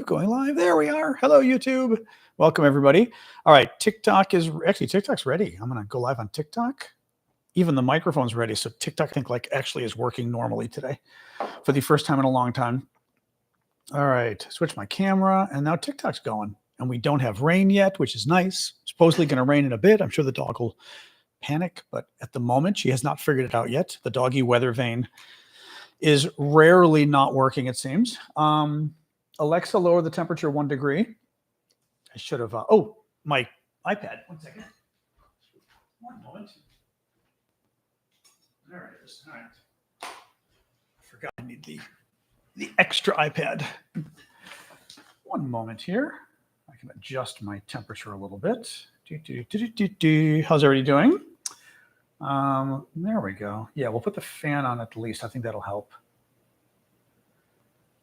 Going live. There we are. Hello, YouTube. Welcome, everybody. All right, TikTok's ready. I'm going to go live on TikTok. Even the microphone's ready. So TikTok, I think, actually is working normally today for the first time in a long time. All right, switch my camera, and now TikTok's going. And we don't have rain yet, which is nice. Supposedly going to rain in a bit. I'm sure the dog will panic, but at the moment, she has not figured it out yet. The doggy weather vane is rarely not working, it seems. Alexa, lower the temperature 1 degree. I should have, my iPad. 1 second. 1 moment. There it is. All right. I forgot I need the extra iPad. 1 moment here. I can adjust my temperature a little bit. How's everybody doing? There we go. Yeah, we'll put the fan on at least. I think that'll help.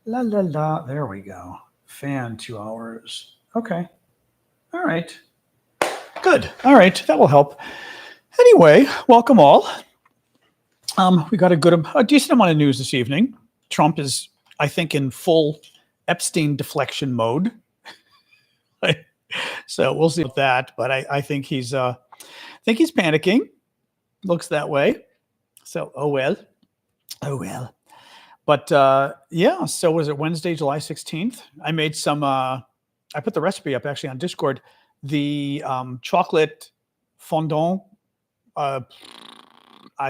La, la, la. There we go. Fan 2 hours. Okay. All right. Good. All right. That will help. Anyway, welcome all. We got a decent amount of news this evening. Trump is, I think, in full Epstein deflection mode. So we'll see about that. But I think he's panicking. Looks that way. So, oh well. But yeah, so was it Wednesday, July 16th? I made some, I put the recipe up actually on Discord. The chocolate fondant, I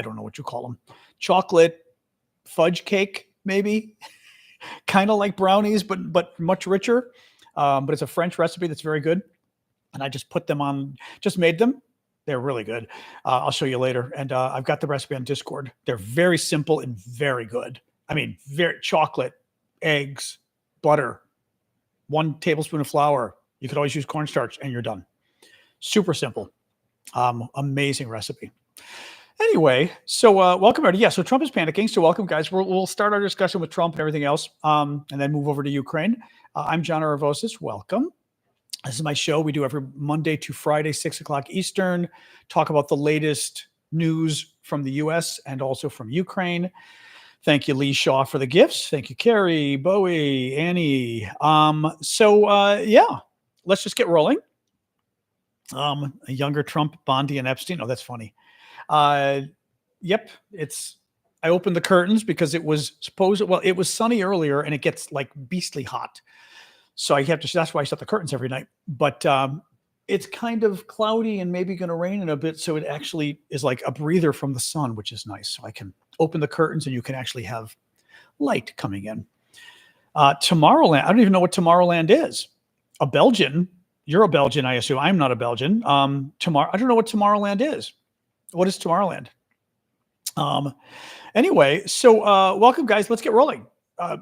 don't know what you call them. Chocolate fudge cake, maybe. Kind of like brownies, but much richer. But it's a French recipe that's very good. And I just put them on, just made them. They're really good. I'll show you later. And I've got the recipe on Discord. They're very simple and very good. I mean, very chocolate, eggs, butter, 1 tablespoon of flour. You could always use cornstarch and you're done. Super simple. Amazing recipe. Anyway, so welcome everybody. Yeah, so Trump is panicking. So welcome, guys. We'll start our discussion with Trump and everything else, and then move over to Ukraine. I'm John Aravosis. Welcome. This is my show. We do every Monday to Friday, 6 o'clock Eastern. Talk about the latest news from the U.S. and also from Ukraine. Thank you, Lee Shaw, for the gifts. Thank you, Carrie, Bowie, Annie. Yeah, let's just get rolling. A younger Trump, Bondi, and Epstein. Oh, that's funny. Yep, I opened the curtains because it was it was sunny earlier and it gets like beastly hot. So that's why I shut the curtains every night. But it's kind of cloudy and maybe going to rain in a bit. So it actually is like a breather from the sun, which is nice. So I can open the curtains and you can actually have light coming in. Tomorrowland. I don't even know what Tomorrowland is. A Belgian. You're a Belgian, I assume. I'm not a Belgian. I don't know what Tomorrowland is. What is Tomorrowland? Anyway, so welcome, guys. Let's get rolling.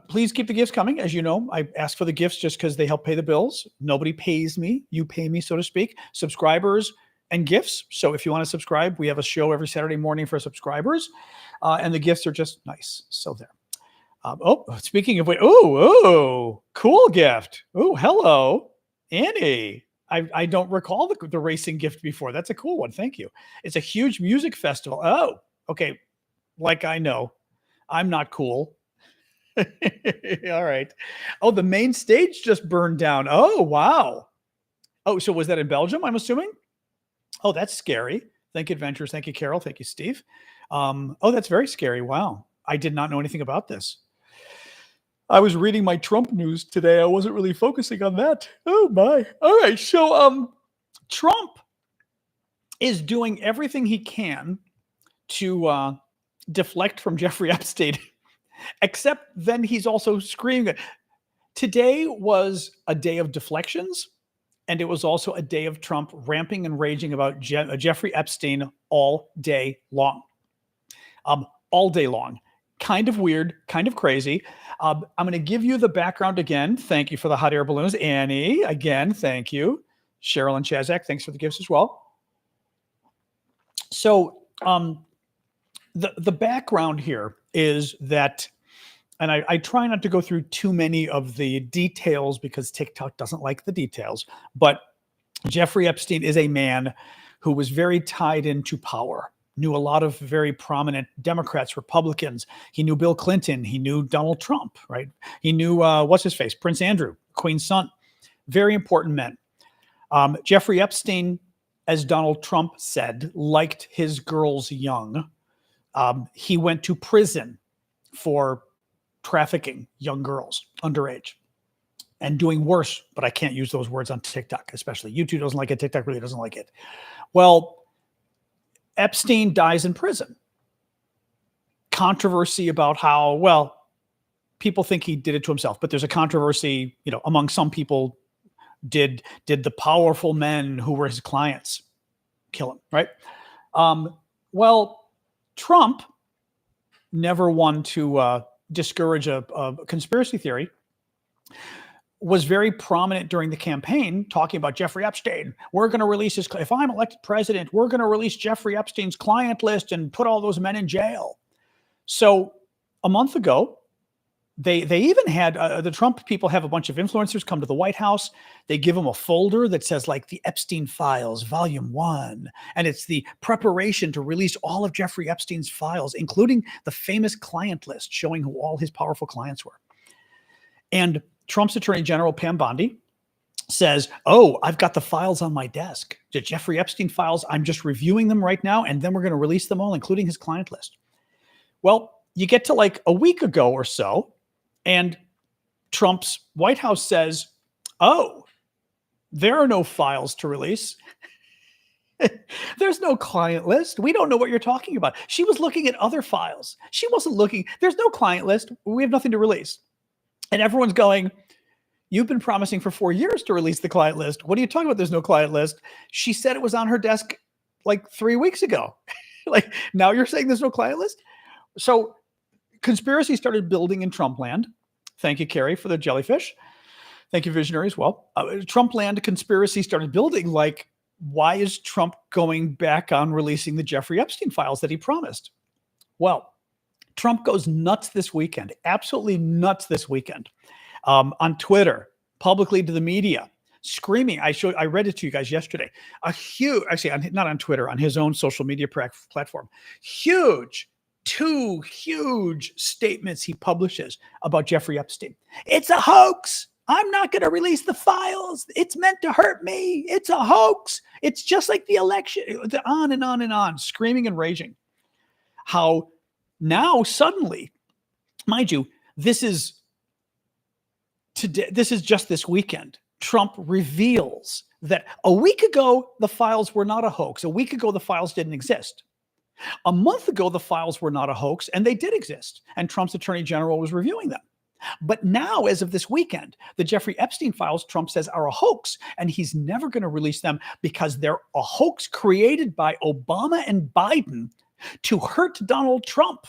Please keep the gifts coming. As you know, I ask for the gifts just because they help pay the bills. Nobody pays me. You pay me, so to speak. Subscribers and gifts. So if you want to subscribe, we have a show every Saturday morning for subscribers. And the gifts are just nice. So there. Speaking of which, cool gift. Oh, hello, Annie. I don't recall the racing gift before. That's a cool one. Thank you. It's a huge music festival. Oh, okay. Like I know. I'm not cool. All right. Oh, the main stage just burned down. Oh, wow. Oh, so was that in Belgium, I'm assuming? Oh, that's scary. Thank you, Adventures. Thank you, Carol. Thank you, Steve. That's very scary. Wow. I did not know anything about this. I was reading my Trump news today. I wasn't really focusing on that. Oh, my. All right. So Trump is doing everything he can to deflect from Jeffrey Epstein, except then he's also screaming. Today was a day of deflections, and it was also a day of Trump ramping and raging about Jeffrey Epstein all day long. All day long. Kind of weird, kind of crazy. I'm going to give you the background again. Thank you for the hot air balloons. Annie, again, thank you. Cheryl and Chazak, thanks for the gifts as well. So the background here is that, and I try not to go through too many of the details because TikTok doesn't like the details, but Jeffrey Epstein is a man who was very tied into power. knew a lot of very prominent Democrats, Republicans. He knew Bill Clinton. He knew Donald Trump, right? He knew, what's his face? Prince Andrew, Queen's son. Very important men. Jeffrey Epstein, as Donald Trump said, liked his girls young. He went to prison for trafficking young girls, underage, and doing worse, but I can't use those words on TikTok, especially. YouTube doesn't like it. TikTok really doesn't like it. Well, Epstein dies in prison. Controversy about how, well, people think he did it to himself, but there's a controversy, among some people, did the powerful men who were his clients kill him, right? Well, Trump, never one to discourage a conspiracy theory, was very prominent during the campaign talking about Jeffrey Epstein. We're going to release his, if I'm elected president, we're going to release Jeffrey Epstein's client list and put all those men in jail. So a month ago, they even had, the Trump people have a bunch of influencers come to the White House. They give them a folder that says like the Epstein Files, Volume 1. And it's the preparation to release all of Jeffrey Epstein's files, including the famous client list showing who all his powerful clients were. And Trump's Attorney General, Pam Bondi, says, oh, I've got the files on my desk. The Jeffrey Epstein files, I'm just reviewing them right now, and then we're going to release them all, including his client list. Well, you get to like a week ago or so, and Trump's White House says, oh, there are no files to release. There's no client list. We don't know what you're talking about. She was looking at other files. She wasn't looking. There's no client list. We have nothing to release. And everyone's going, you've been promising for 4 years to release the client list. What are you talking about? There's no client list. She said it was on her desk like 3 weeks ago. Like, now you're saying there's no client list? So conspiracy started building in Trump land. Thank you, Carrie, for the jellyfish. Thank you, Visionary, as well. Trump land conspiracy started building, like, why is Trump going back on releasing the Jeffrey Epstein files that he promised? Well, Trump goes nuts this weekend, absolutely nuts this weekend, on Twitter, publicly to the media, screaming. I read it to you guys yesterday. Not on Twitter, on his own social media platform. Two huge statements he publishes about Jeffrey Epstein. It's a hoax. I'm not going to release the files. It's meant to hurt me. It's a hoax. It's just like the election. On and on and on, screaming and raging. How now suddenly, mind you, this is today. This is just this weekend. Trump reveals that a week ago, the files were not a hoax. A week ago, the files didn't exist. A month ago, the files were not a hoax, and they did exist, and Trump's Attorney General was reviewing them. But now, as of this weekend, the Jeffrey Epstein files, Trump says, are a hoax, and he's never going to release them because they're a hoax created by Obama and Biden to hurt Donald Trump.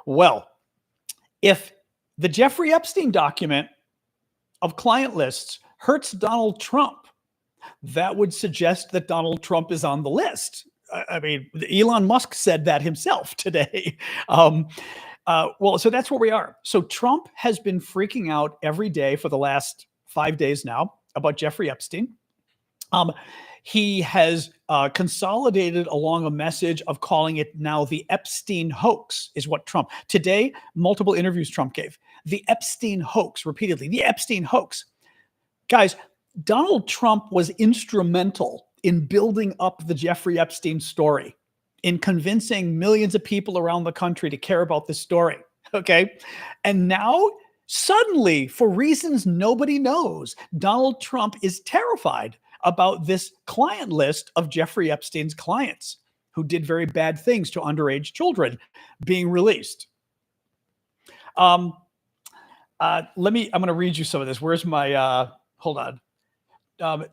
Well, if the Jeffrey Epstein document of client lists hurts Donald Trump, that would suggest that Donald Trump is on the list. I mean, Elon Musk said that himself today. Well, so that's where we are. So Trump has been freaking out every day for the last 5 days now about Jeffrey Epstein. He has consolidated along a message of calling it now the Epstein hoax is what Trump, today, multiple interviews Trump gave. The Epstein hoax, repeatedly, the Epstein hoax. Guys, Donald Trump was instrumental in building up the Jeffrey Epstein story, in convincing millions of people around the country to care about this story, okay? And now, suddenly, for reasons nobody knows, Donald Trump is terrified about this client list of Jeffrey Epstein's clients who did very bad things to underage children being released. I'm going to read you some of this. Where's my, hold on.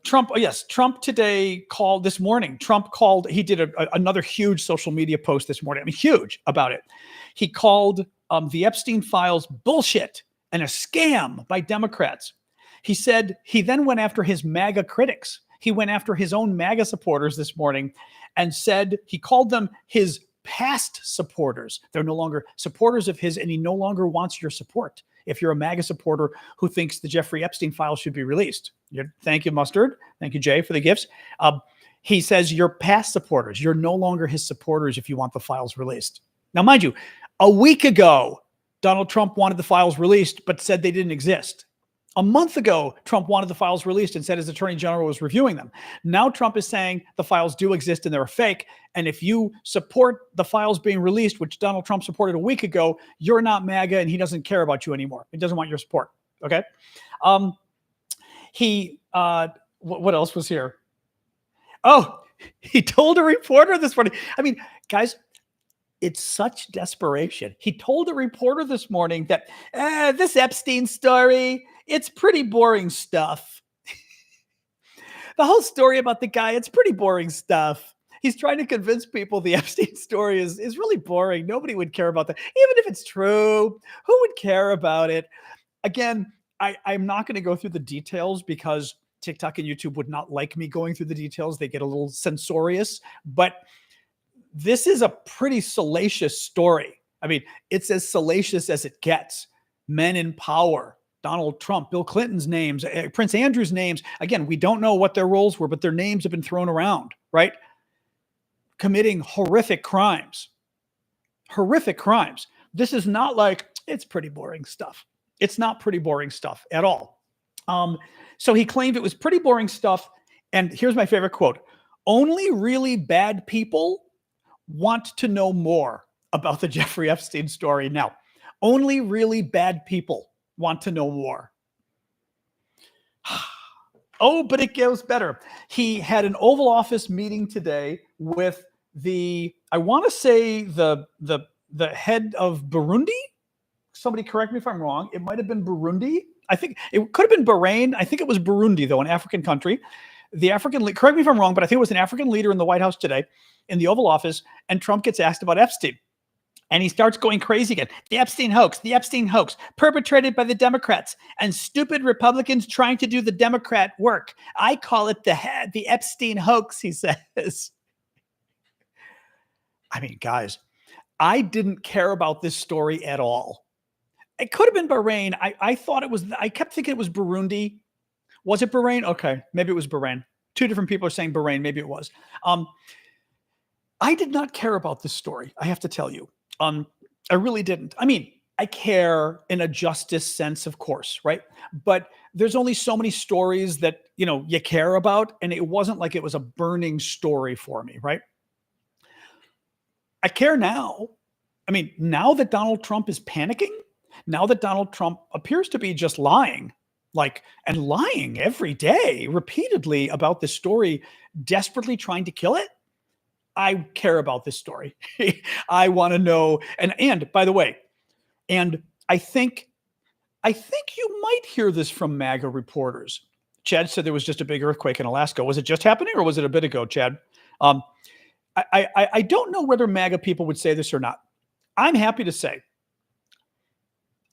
Trump today called this morning. Trump called, he did another huge social media post this morning. I mean, huge about it. He called the Epstein files bullshit and a scam by Democrats. He said he then went after his MAGA critics. He went after his own MAGA supporters this morning and said he called them his past supporters. They're no longer supporters of his, and he no longer wants your support. If you're a MAGA supporter who thinks the Jeffrey Epstein files should be released. Thank you, Mustard. Thank you, Jay, for the gifts. He says you're past supporters. You're no longer his supporters if you want the files released. Now, mind you, a week ago, Donald Trump wanted the files released, but said they didn't exist. A month ago, Trump wanted the files released and said his attorney general was reviewing them. Now Trump is saying the files do exist and they're fake. And if you support the files being released, which Donald Trump supported a week ago, you're not MAGA and he doesn't care about you anymore. He doesn't want your support. Okay. What else was here? Oh, he told a reporter this morning. I mean, guys, it's such desperation. He told a reporter this morning that this Epstein story, it's pretty boring stuff. The whole story about the guy, it's pretty boring stuff. He's trying to convince people the Epstein story is really boring. Nobody would care about that. Even if it's true, who would care about it? Again, I'm not going to go through the details because TikTok and YouTube would not like me going through the details. They get a little censorious, but this is a pretty salacious story. I mean, it's as salacious as it gets. Men in power, Donald Trump, Bill Clinton's names, Prince Andrew's names. Again, we don't know what their roles were, but their names have been thrown around, right? Committing horrific crimes. Horrific crimes. This is not like, it's pretty boring stuff. It's not pretty boring stuff at all. So he claimed it was pretty boring stuff. And here's my favorite quote. Only really bad people want to know more about the Jeffrey Epstein story. Now, only really bad people want to know more. Oh, but it goes better. He had an Oval Office meeting today with I want to say the head of Burundi. Somebody correct me if I'm wrong. It might have been Burundi. I think it could have been Bahrain. I think it was Burundi, though, an African country. Correct me if I'm wrong, but I think it was an African leader in the White House today in the Oval Office, and Trump gets asked about Epstein. And he starts going crazy again. The Epstein hoax, perpetrated by the Democrats and stupid Republicans trying to do the Democrat work. I call it the Epstein hoax, he says. I mean, guys, I didn't care about this story at all. It could have been Bahrain. I kept thinking it was Burundi. Was it Bahrain? Okay, maybe it was Bahrain. Two different people are saying Bahrain. Maybe it was. I did not care about this story, I have to tell you. I really didn't. I mean, I care in a justice sense, of course, right? But there's only so many stories that, you care about, and it wasn't like it was a burning story for me, right? I care now. I mean, now that Donald Trump is panicking, now that Donald Trump appears to be just lying, and lying every day, repeatedly about this story, desperately trying to kill it, I care about this story. I want to know. And by the way, and I think you might hear this from MAGA reporters. Chad said there was just a big earthquake in Alaska. Was it just happening, or was it a bit ago, Chad? I don't know whether MAGA people would say this or not. I'm happy to say,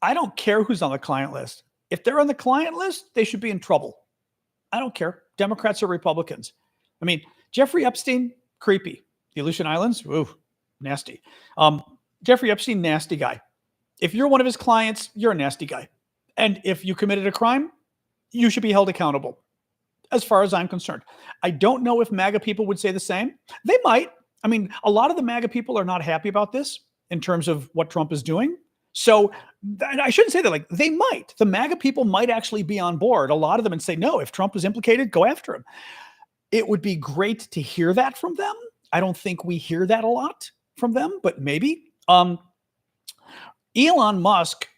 I don't care who's on the client list. If they're on the client list, they should be in trouble. I don't care. Democrats or Republicans. I mean, Jeffrey Epstein, creepy. The Aleutian Islands, ooh, nasty. Jeffrey Epstein, nasty guy. If you're one of his clients, you're a nasty guy. And if you committed a crime, you should be held accountable, as far as I'm concerned. I don't know if MAGA people would say the same. They might. I mean, a lot of the MAGA people are not happy about this in terms of what Trump is doing. So I shouldn't say that. They might. The MAGA people might actually be on board, a lot of them, and say, no, if Trump is implicated, go after him. It would be great to hear that from them. I don't think we hear that a lot from them, but maybe. Elon Musk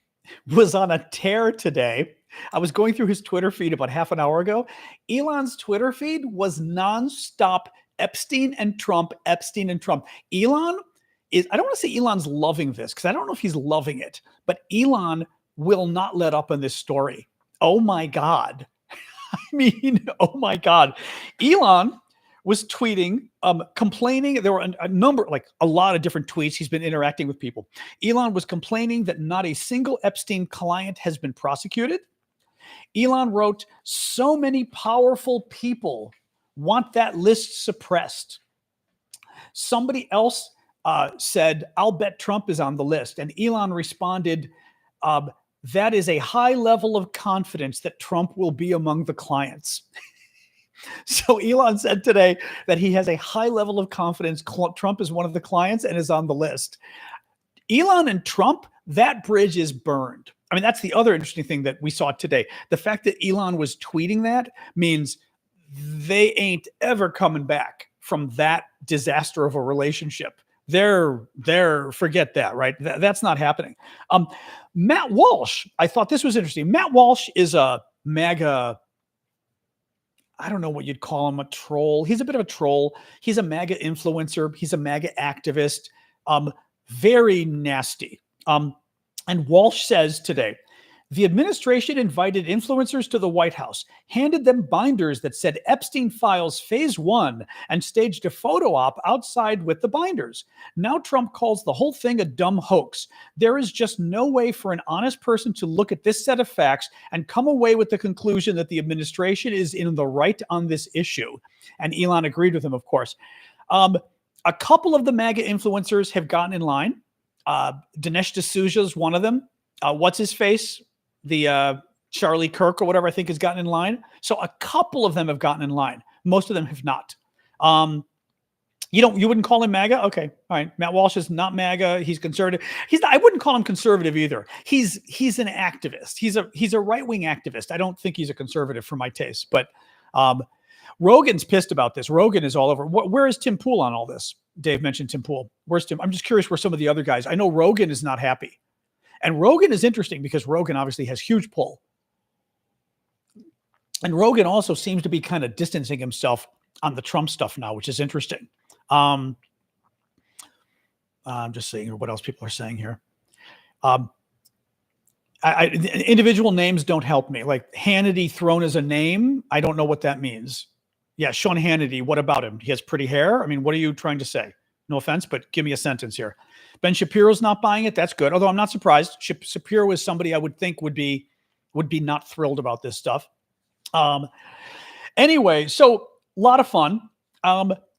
was on a tear today. I was going through his Twitter feed about half an hour ago. Elon's Twitter feed was nonstop Epstein and Trump, Epstein and Trump. Elon is, I don't want to say Elon's loving this because I don't know if he's loving it, but Elon will not let up on this story. Oh my God. I mean, oh my God. Elon was tweeting, complaining. There were a lot of different tweets. He's been interacting with people. Elon was complaining that not a single Epstein client has been prosecuted. Elon wrote, so many powerful people want that list suppressed. Somebody else said, I'll bet Trump is on the list. And Elon responded, that is a high level of confidence that Trump will be among the clients. So Elon said today that he has a high level of confidence Trump is one of the clients and is on the list. Elon and Trump, that bridge is burned. I mean, that's the other interesting thing that we saw today. The fact that Elon was tweeting that means they ain't ever coming back from that disaster of a relationship. They're forget that, right? That's not happening. Matt Walsh, I thought this was interesting. Matt Walsh is a MAGA, I don't know what you'd call him, a troll. He's a bit of a troll. He's a MAGA influencer. He's a MAGA activist. Very nasty. And Walsh says today, the administration invited influencers to the White House, handed them binders that said Epstein Files Phase 1, and staged a photo op outside with the binders. Now Trump calls the whole thing a dumb hoax. There is just no way for an honest person to look at this set of facts and come away with the conclusion that the administration is in the right on this issue. And Elon agreed with him, of course. A couple of the MAGA influencers have gotten in line. Dinesh D'Souza is one of them. What's his face? The Charlie Kirk or whatever, I think, has gotten in line. So a couple of them have gotten in line. Most of them have not. You wouldn't call him MAGA? Okay. All right. Matt Walsh is not MAGA. He's conservative. I wouldn't call him conservative either. He's an activist. He's a right-wing activist. I don't think he's a conservative for my taste, but Rogan's pissed about this. Rogan is all over. Where is Tim Pool on all this? Dave mentioned Tim Pool. Where's Tim? I'm just curious where some of the other guys. I know Rogan is not happy. And Rogan is interesting because Rogan obviously has huge pull. And Rogan also seems to be kind of distancing himself on the Trump stuff now, which is interesting. I'm just seeing what else people are saying here. Individual names don't help me. Like Hannity thrown as a name. I don't know what that means. Yeah, Sean Hannity, what about him? He has pretty hair. I mean, what are you trying to say? No offense, but give me a sentence here. Ben Shapiro's not buying it. That's good. Although I'm not surprised. Shapiro is somebody I would think would be not thrilled about this stuff. Anyway, so a lot of fun.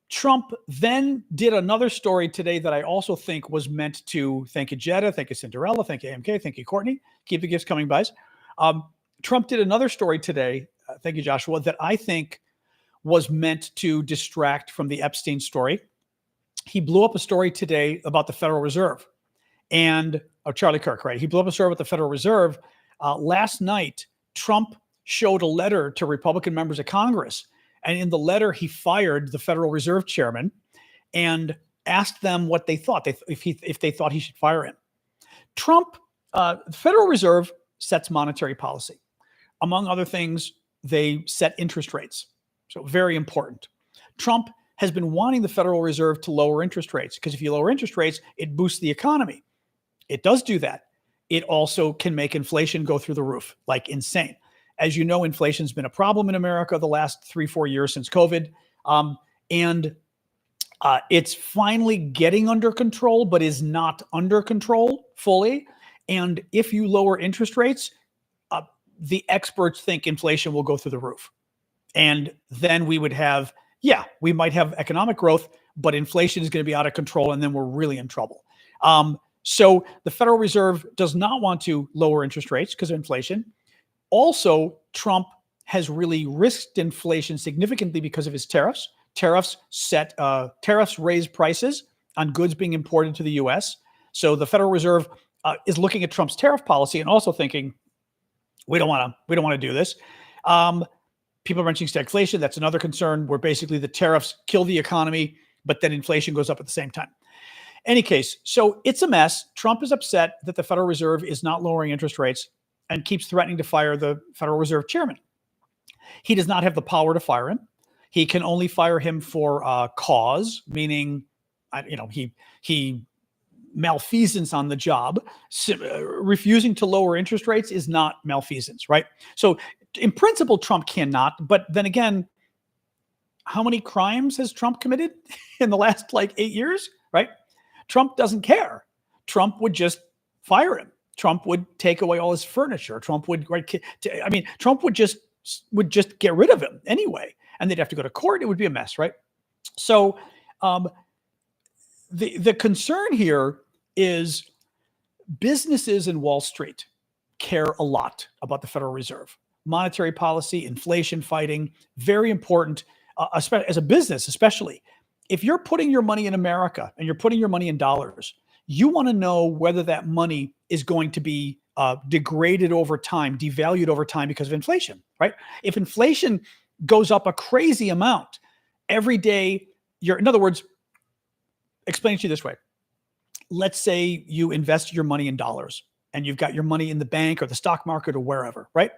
Trump then did another story today that I also think was meant to thank you, Jetta, thank you, Cinderella, thank you, AMK, thank you, Courtney. Keep the gifts coming, guys. Trump did another story today, thank you, Joshua, that I think was meant to distract from the Epstein story. He blew up a story today about the Federal Reserve and Charlie Kirk, right? He blew up a story about the Federal Reserve. Last night, Trump showed a letter to Republican members of Congress. And in the letter, he fired the Federal Reserve chairman and asked them what they thought, if they thought he should fire him. Trump, the Federal Reserve sets monetary policy. Among other things, they set interest rates. So very important. Trump has been wanting the Federal Reserve to lower interest rates because if you lower interest rates, it boosts the economy. It does do that. It also can make inflation go through the roof, like insane. As you know, inflation's been a problem in America the last 3-4 years since COVID. And it's finally getting under control, but is not under control fully. And if you lower interest rates, the experts think inflation will go through the roof. And then we would have, we might have economic growth, but inflation is going to be out of control, and then we're really in trouble. So the Federal Reserve does not want to lower interest rates because of inflation. Also, Trump has really risked inflation significantly because of his tariffs. Tariffs raise prices on goods being imported to the U.S. So the Federal Reserve is looking at Trump's tariff policy and also thinking, we don't want to do this. People are mentioning stagflation. That's another concern where basically the tariffs kill the economy, but then inflation goes up at the same time. Any case, so it's a mess. Trump is upset that the Federal Reserve is not lowering interest rates and keeps threatening to fire the Federal Reserve chairman. He does not have the power to fire him. He can only fire him for cause, meaning, he malfeasance on the job. Refusing to lower interest rates is not malfeasance, right? So in principle, Trump cannot. But then again, how many crimes has Trump committed in the last 8 years, right? Trump doesn't care. Trump would just fire him. Trump would take away all his furniture. Trump would just get rid of him anyway, and they'd have to go to court. It would be a mess, right? So the concern here is businesses in Wall Street care a lot about the Federal Reserve. monetary policy, inflation fighting, very important, as a business, especially. If you're putting your money in America and you're putting your money in dollars, you want to know whether that money is going to be degraded over time, devalued over time because of inflation, right? If inflation goes up a crazy amount every day, in other words, explain it to you this way. Let's say you invest your money in dollars and you've got your money in the bank or the stock market or wherever, right?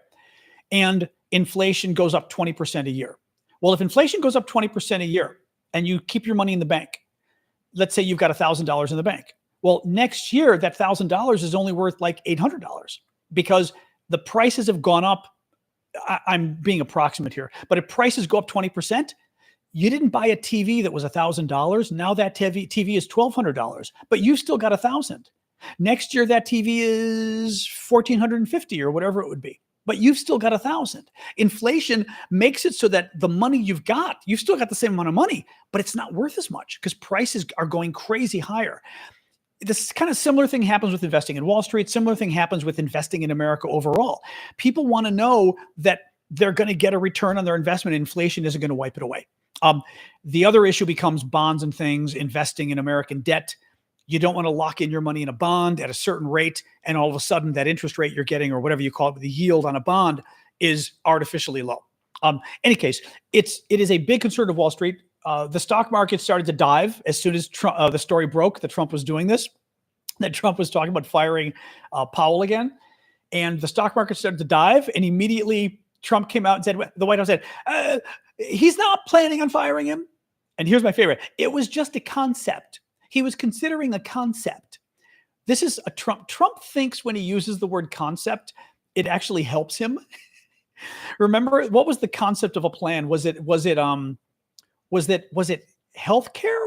And inflation goes up 20% a year. Well, if inflation goes up 20% a year and you keep your money in the bank, let's say you've got $1,000 in the bank. Well, next year, that $1,000 is only worth like $800 because the prices have gone up. I'm being approximate here, but if prices go up 20%, you didn't buy a TV that was $1,000. Now that TV is $1,200, but you've still got $1,000. Next year, that TV is $1,450 or whatever it would be, but you've still got $1,000. Inflation makes it so that the money you've still got the same amount of money, but it's not worth as much because prices are going crazy higher. This kind of similar thing happens with investing in Wall Street. Similar thing happens with investing in America overall. People want to know that they're going to get a return on their investment. Inflation isn't going to wipe it away. The other issue becomes bonds and things, investing in American debt. You don't want to lock in your money in a bond at a certain rate, and all of a sudden that interest rate you're getting, or whatever you call it, the yield on a bond, is artificially low. Any case, it is a big concern of Wall Street. The stock market started to dive as soon as the story broke that Trump was doing this, that Trump was talking about firing Powell again. And the stock market started to dive, and immediately Trump came out and said, the White House said, he's not planning on firing him. And here's my favorite. It was just a concept. He was considering a concept. This is a Trump. Trump thinks when he uses the word concept, it actually helps him. Remember, what was the concept of a plan? Was it healthcare?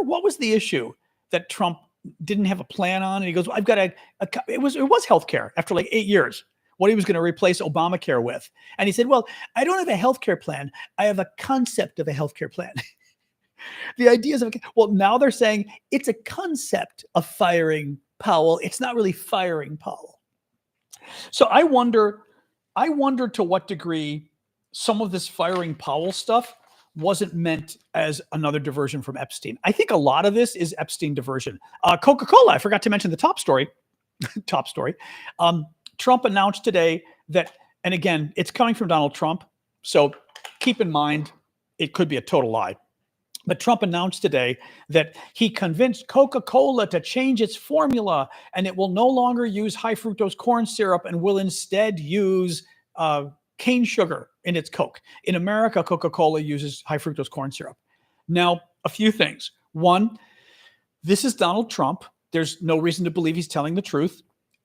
What was the issue that Trump didn't have a plan on? And he goes, well, I've got it was healthcare after like 8 years, what he was going to replace Obamacare with. And he said, well, I don't have a healthcare plan. I have a concept of a healthcare plan. The ideas of, well, now they're saying it's a concept of firing Powell. It's not really firing Powell. So I wonder to what degree some of this firing Powell stuff wasn't meant as another diversion from Epstein. I think a lot of this is Epstein diversion. Coca-Cola, I forgot to mention the top story. Trump announced today that, and again, it's coming from Donald Trump, so keep in mind, it could be a total lie. But Trump announced today that he convinced Coca-Cola to change its formula, and it will no longer use high fructose corn syrup and will instead use cane sugar in its Coke. In America, Coca-Cola uses high fructose corn syrup. Now, a few things. One, this is Donald Trump. There's no reason to believe he's telling the truth.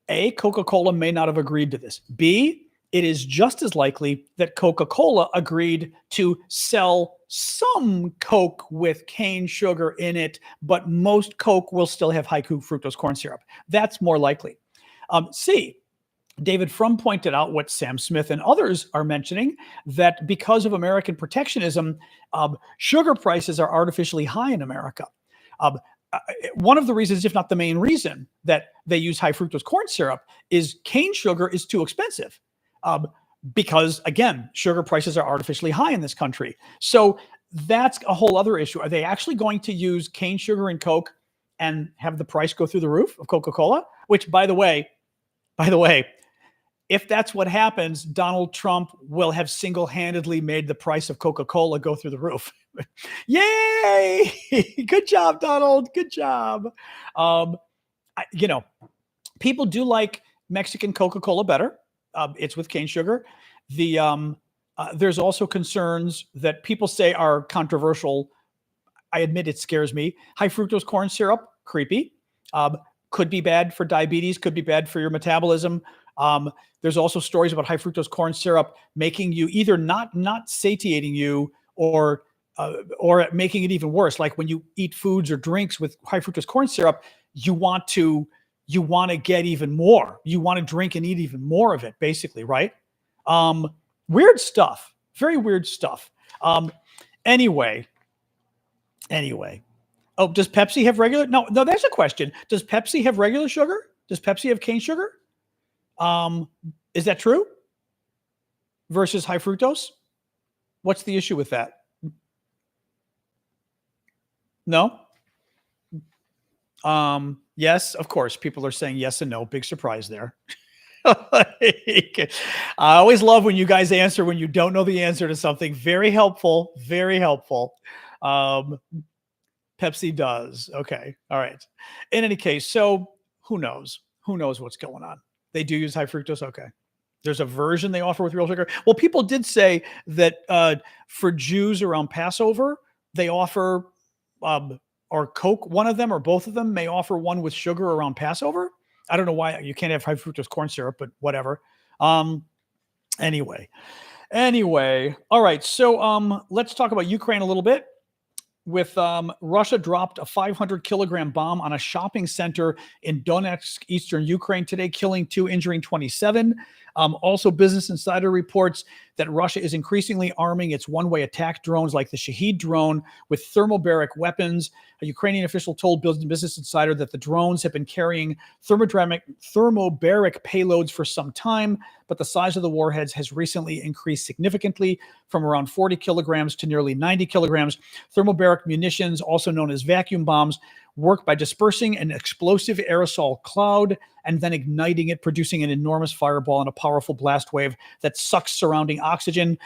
A, Coca-Cola may not have agreed to this. B, it is just as likely that Coca-Cola agreed to sell some Coke with cane sugar in it, but most Coke will still have high fructose corn syrup. That's more likely. C, David Frum pointed out what Sam Smith and others are mentioning, that because of American protectionism, sugar prices are artificially high in America. One of the reasons, if not the main reason, that they use high fructose corn syrup is cane sugar is too expensive. Because, again, sugar prices are artificially high in this country. So that's a whole other issue. Are they actually going to use cane sugar in Coke and have the price go through the roof of Coca-Cola? Which, by the way, if that's what happens, Donald Trump will have single-handedly made the price of Coca-Cola go through the roof. Yay! Good job, Donald. Good job. People do like Mexican Coca-Cola better. It's with cane sugar. There's also concerns that people say are controversial. I admit it scares me. High fructose corn syrup, creepy. Could be bad for diabetes, could be bad for your metabolism. There's also stories about high fructose corn syrup making you either not satiating you or making it even worse. Like when you eat foods or drinks with high fructose corn syrup, you want to get even more. You want to drink and eat even more of it, basically, right? Weird stuff. Very weird stuff. Anyway. Oh, does Pepsi have regular? No, that's a question. Does Pepsi have regular sugar? Does Pepsi have cane sugar? Is that true? versus high fructose? What's the issue with that? No? Yes, of course. People are saying yes and no. Big surprise there. I always love when you guys answer when you don't know the answer to something. Very helpful. Very helpful. Um, Pepsi does. Okay. All right. In any case, so who knows? Who knows what's going on? They do use high fructose. Okay. There's a version they offer with real sugar. Well, people did say that for Jews around Passover, they offer, or Coke, one of them or both of them may offer one with sugar around Passover. I don't know why you can't have high fructose corn syrup, but whatever. Anyway. All right. So let's talk about Ukraine a little bit. With Russia dropped a 500-kilogram bomb on a shopping center in Donetsk, eastern Ukraine today, killing 2, injuring 27. Also, Business Insider reports that Russia is increasingly arming its one-way attack drones like the Shahed drone with thermobaric weapons. A Ukrainian official told Business Insider that the drones have been carrying thermobaric payloads for some time, but the size of the warheads has recently increased significantly from around 40 kilograms to nearly 90 kilograms. Thermobaric munitions, also known as vacuum bombs, work by dispersing an explosive aerosol cloud and then igniting it, producing an enormous fireball and a powerful blast wave that sucks surrounding oxygen.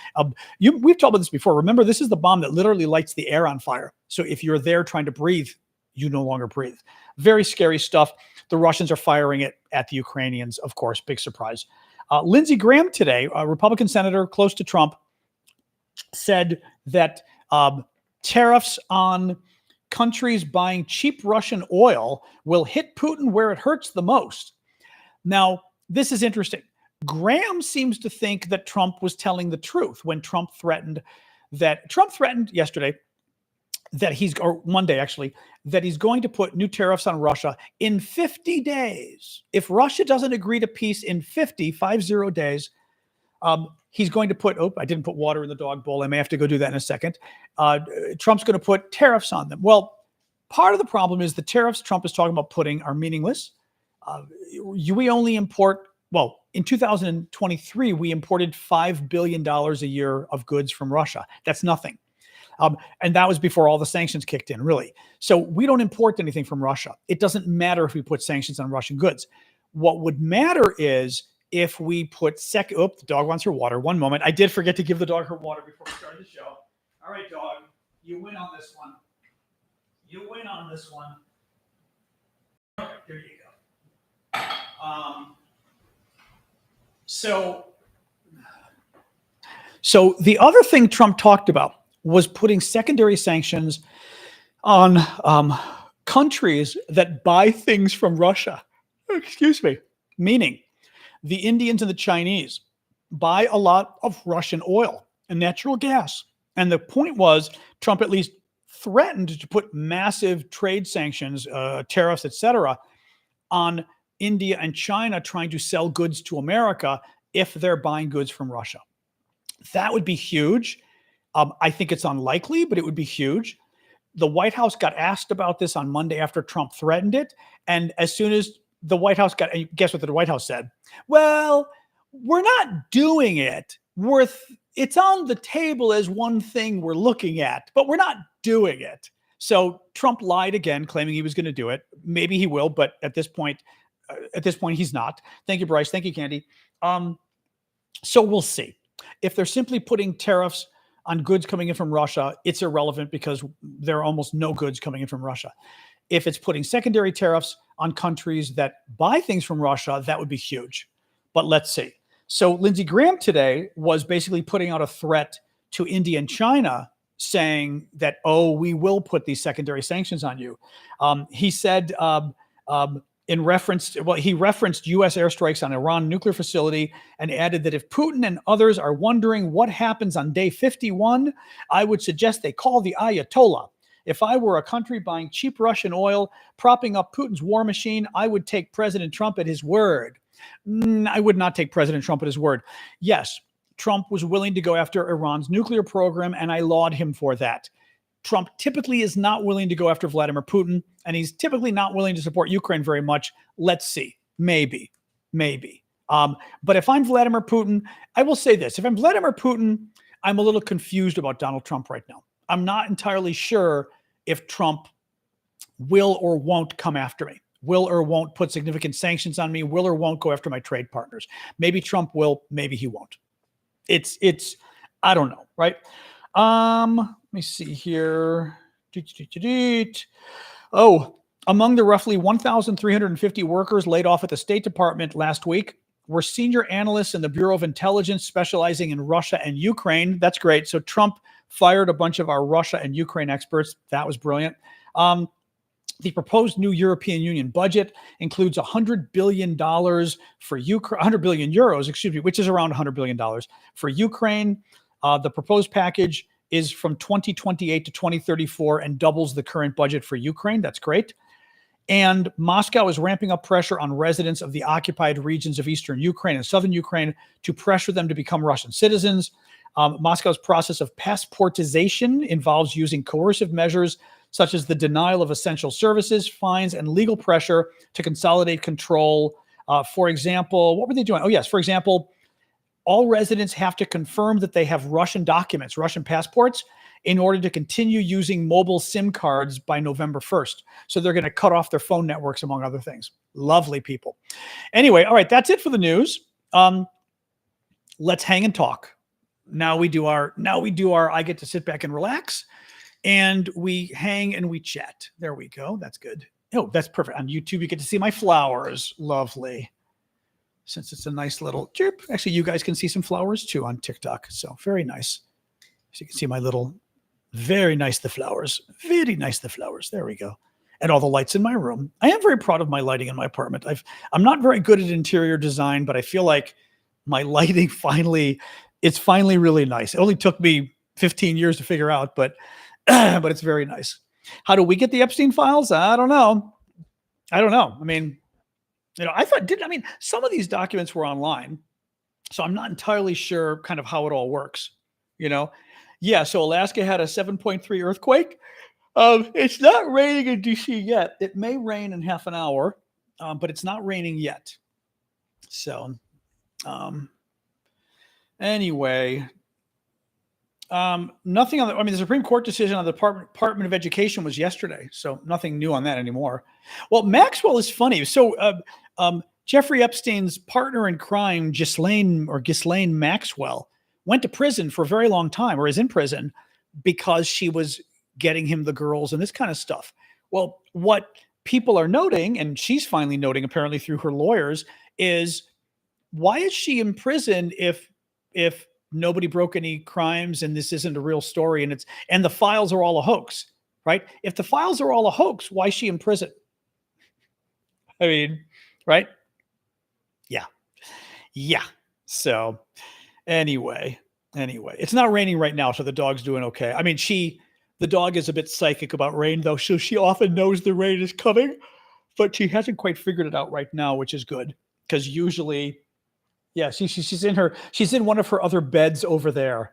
We've talked about this before. Remember, this is the bomb that literally lights the air on fire. So if you're there trying to breathe, you no longer breathe. Very scary stuff. The Russians are firing it at the Ukrainians, of course. Big surprise. Lindsey Graham today, a Republican senator close to Trump, said that tariffs on countries buying cheap Russian oil will hit Putin where it hurts the most. Now, this is interesting. Graham seems to think that Trump was telling the truth when Trump threatened yesterday that Monday actually, that he's going to put new tariffs on Russia in 50 days. If Russia doesn't agree to peace in 50 days, he's going to put, I didn't put water in the dog bowl. I may have to go do that in a second. Trump's going to put tariffs on them. Well, part of the problem is the tariffs Trump is talking about putting are meaningless. We only import, in 2023, we imported $5 billion a year of goods from Russia. That's nothing. And that was before all the sanctions kicked in, really. So we don't import anything from Russia. It doesn't matter if we put sanctions on Russian goods. What would matter is if we put the dog wants her water. One moment. I did forget to give the dog her water before we started the show. All right, dog. You win on this one. All right, there you go. So the other thing Trump talked about was putting secondary sanctions on countries that buy things from Russia. Excuse me. Meaning, the Indians and the Chinese buy a lot of Russian oil and natural gas. And the point was, Trump at least threatened to put massive trade sanctions, tariffs, etc., on India and China trying to sell goods to America if they're buying goods from Russia. That would be huge. I think it's unlikely, but it would be huge. The White House got asked about this on Monday after Trump threatened it. And as soon as the White House guess what the White House said? Well, we're not doing it. It's on the table as one thing we're looking at, but we're not doing it. So Trump lied again, claiming he was going to do it. Maybe he will, but at this point, he's not. Thank you, Bryce. Thank you, Candy. So we'll see. If they're simply putting tariffs on goods coming in from Russia, it's irrelevant because there are almost no goods coming in from Russia. If it's putting secondary tariffs on countries that buy things from Russia, that would be huge. But let's see. So Lindsey Graham today was basically putting out a threat to India and China, saying that, we will put these secondary sanctions on you. He said he referenced U.S. airstrikes on Iran nuclear facility and added that if Putin and others are wondering what happens on day 51, I would suggest they call the Ayatollah. If I were a country buying cheap Russian oil, propping up Putin's war machine, I would take President Trump at his word. I would not take President Trump at his word. Yes, Trump was willing to go after Iran's nuclear program, and I laud him for that. Trump typically is not willing to go after Vladimir Putin, and he's typically not willing to support Ukraine very much. Let's see. Maybe. But if I'm Vladimir Putin, I will say this. If I'm Vladimir Putin, I'm a little confused about Donald Trump right now. I'm not entirely sure if Trump will or won't come after me, will or won't put significant sanctions on me, will or won't go after my trade partners. Maybe Trump will, maybe he won't. It's I don't know, right? Let me see here. Oh, among the roughly 1,350 workers laid off at the State Department last week were senior analysts in the Bureau of Intelligence specializing in Russia and Ukraine. That's great. So Trump fired a bunch of our Russia and Ukraine experts. That was brilliant. The proposed new European Union budget includes $100 billion for Ukraine, 100 billion euros, excuse me, which is around $100 billion for Ukraine. The proposed package is from 2028 to 2034 and doubles the current budget for Ukraine. That's great. And Moscow is ramping up pressure on residents of the occupied regions of eastern Ukraine and southern Ukraine to pressure them to become Russian citizens. Moscow's process of passportization involves using coercive measures such as the denial of essential services, fines, and legal pressure to consolidate control. For example, what were they doing? Oh, yes. For example, all residents have to confirm that they have Russian documents, Russian passports, in order to continue using mobile SIM cards by November 1st. So they're going to cut off their phone networks, among other things. Lovely people. Anyway, all right, that's it for the news. Let's hang and talk. Now we do our, I get to sit back and relax. And we hang and we chat. There we go. That's good. Oh, that's perfect. On YouTube, you get to see my flowers. Lovely. Since it's a nice little chirp. Actually, you guys can see some flowers too on TikTok. So very nice. So you can see my little, very nice, the flowers. Very nice, the flowers. There we go. And all the lights in my room. I am very proud of my lighting in my apartment. I'm not very good at interior design, but I feel like my lighting it's finally really nice. It only took me 15 years to figure out, but it's very nice. How do we get the Epstein files? I don't know. I mean, some of these documents were online, so I'm not entirely sure kind of how it all works, Yeah, so Alaska had a 7.3 earthquake. It's not raining in DC yet. It may rain in half an hour, but it's not raining yet. So, anyway, nothing on the Supreme Court decision on the Department of Education was yesterday, so nothing new on that anymore. Well, Maxwell is funny. So Jeffrey Epstein's partner in crime, Ghislaine Maxwell, went to prison for a very long time, or is in prison, because she was getting him the girls and this kind of stuff. Well, what people are noting, and she's finally noting apparently through her lawyers, is why is she in prison if nobody broke any crimes and this isn't a real story and the files are all a hoax, right? If the files are all a hoax, why is she in prison? I mean, right? Yeah. So anyway, it's not raining right now, so the dog's doing okay. I mean, the dog is a bit psychic about rain though, so she often knows the rain is coming, but she hasn't quite figured it out right now, which is good, because usually, yeah, she's in one of her other beds over there,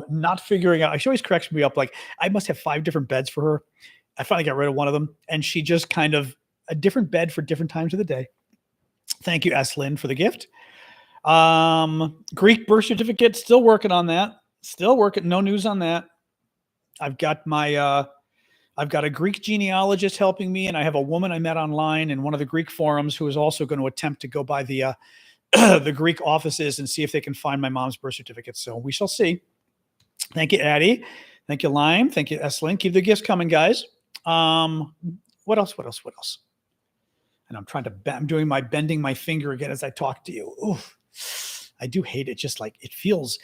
not figuring out. She always corrects me up, like I must have 5 different beds for her. I finally got rid of one of them, and she just kind of a different bed for different times of the day. Thank you, S. Lynn, for the gift. Greek birth certificate, still working on that. Still working. No news on that. I've got a Greek genealogist helping me, and I have a woman I met online in one of the Greek forums who is also going to attempt to go by the Greek offices and see if they can find my mom's birth certificate. So we shall see. Thank you, Addie. Thank you, Lime. Thank you, S-Link. Keep the gifts coming, guys. What else? And I'm doing my bending my finger again as I talk to you. Oof. I do hate it. Just like it feels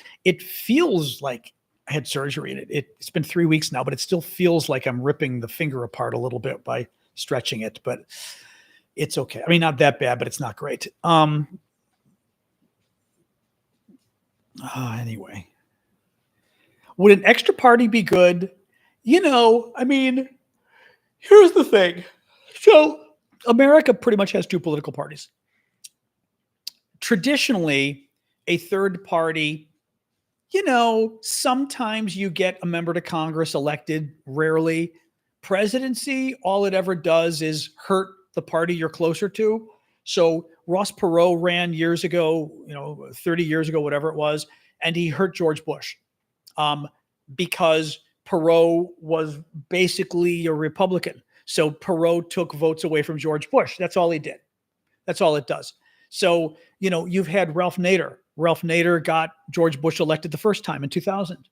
like I had surgery in it. It's been 3 weeks now, but it still feels like I'm ripping the finger apart a little bit by stretching it, but it's okay. I mean, not that bad, but it's not great. Anyway, would an extra party be good? I mean, here's the thing. So America pretty much has 2 political parties. Traditionally, a third party, sometimes you get a member to Congress elected, rarely. Presidency, all it ever does is hurt the party you're closer to. So Ross Perot ran years ago, 30 years ago, whatever it was, and he hurt George Bush because Perot was basically a Republican. So Perot took votes away from George Bush. That's all he did. That's all it does. So, you've had Ralph Nader. Ralph Nader got George Bush elected the first time in 2000.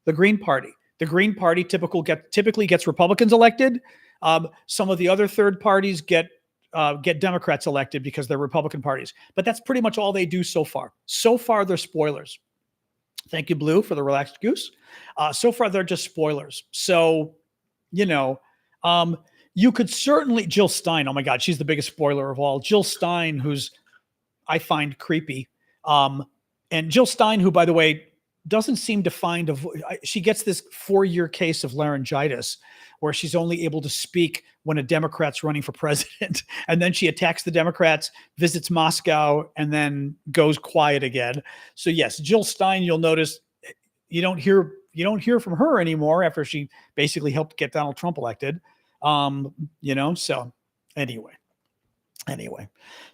The Green Party. The Green Party typically gets Republicans elected. Some of the other third parties get Democrats elected because they're Republican parties. But that's pretty much all they do so far. So far, they're spoilers. Thank you, Blue, for the relaxed goose. So far, they're just spoilers. So, you could certainly, Jill Stein, oh my God, she's the biggest spoiler of all. Jill Stein, who's I find creepy. And Jill Stein, who, by the way, doesn't seem to find she gets this 4-year case of laryngitis where she's only able to speak when a Democrat's running for president. And then she attacks the Democrats, visits Moscow, and then goes quiet again. So yes, Jill Stein, you'll notice you don't hear from her anymore after she basically helped get Donald Trump elected. So anyway,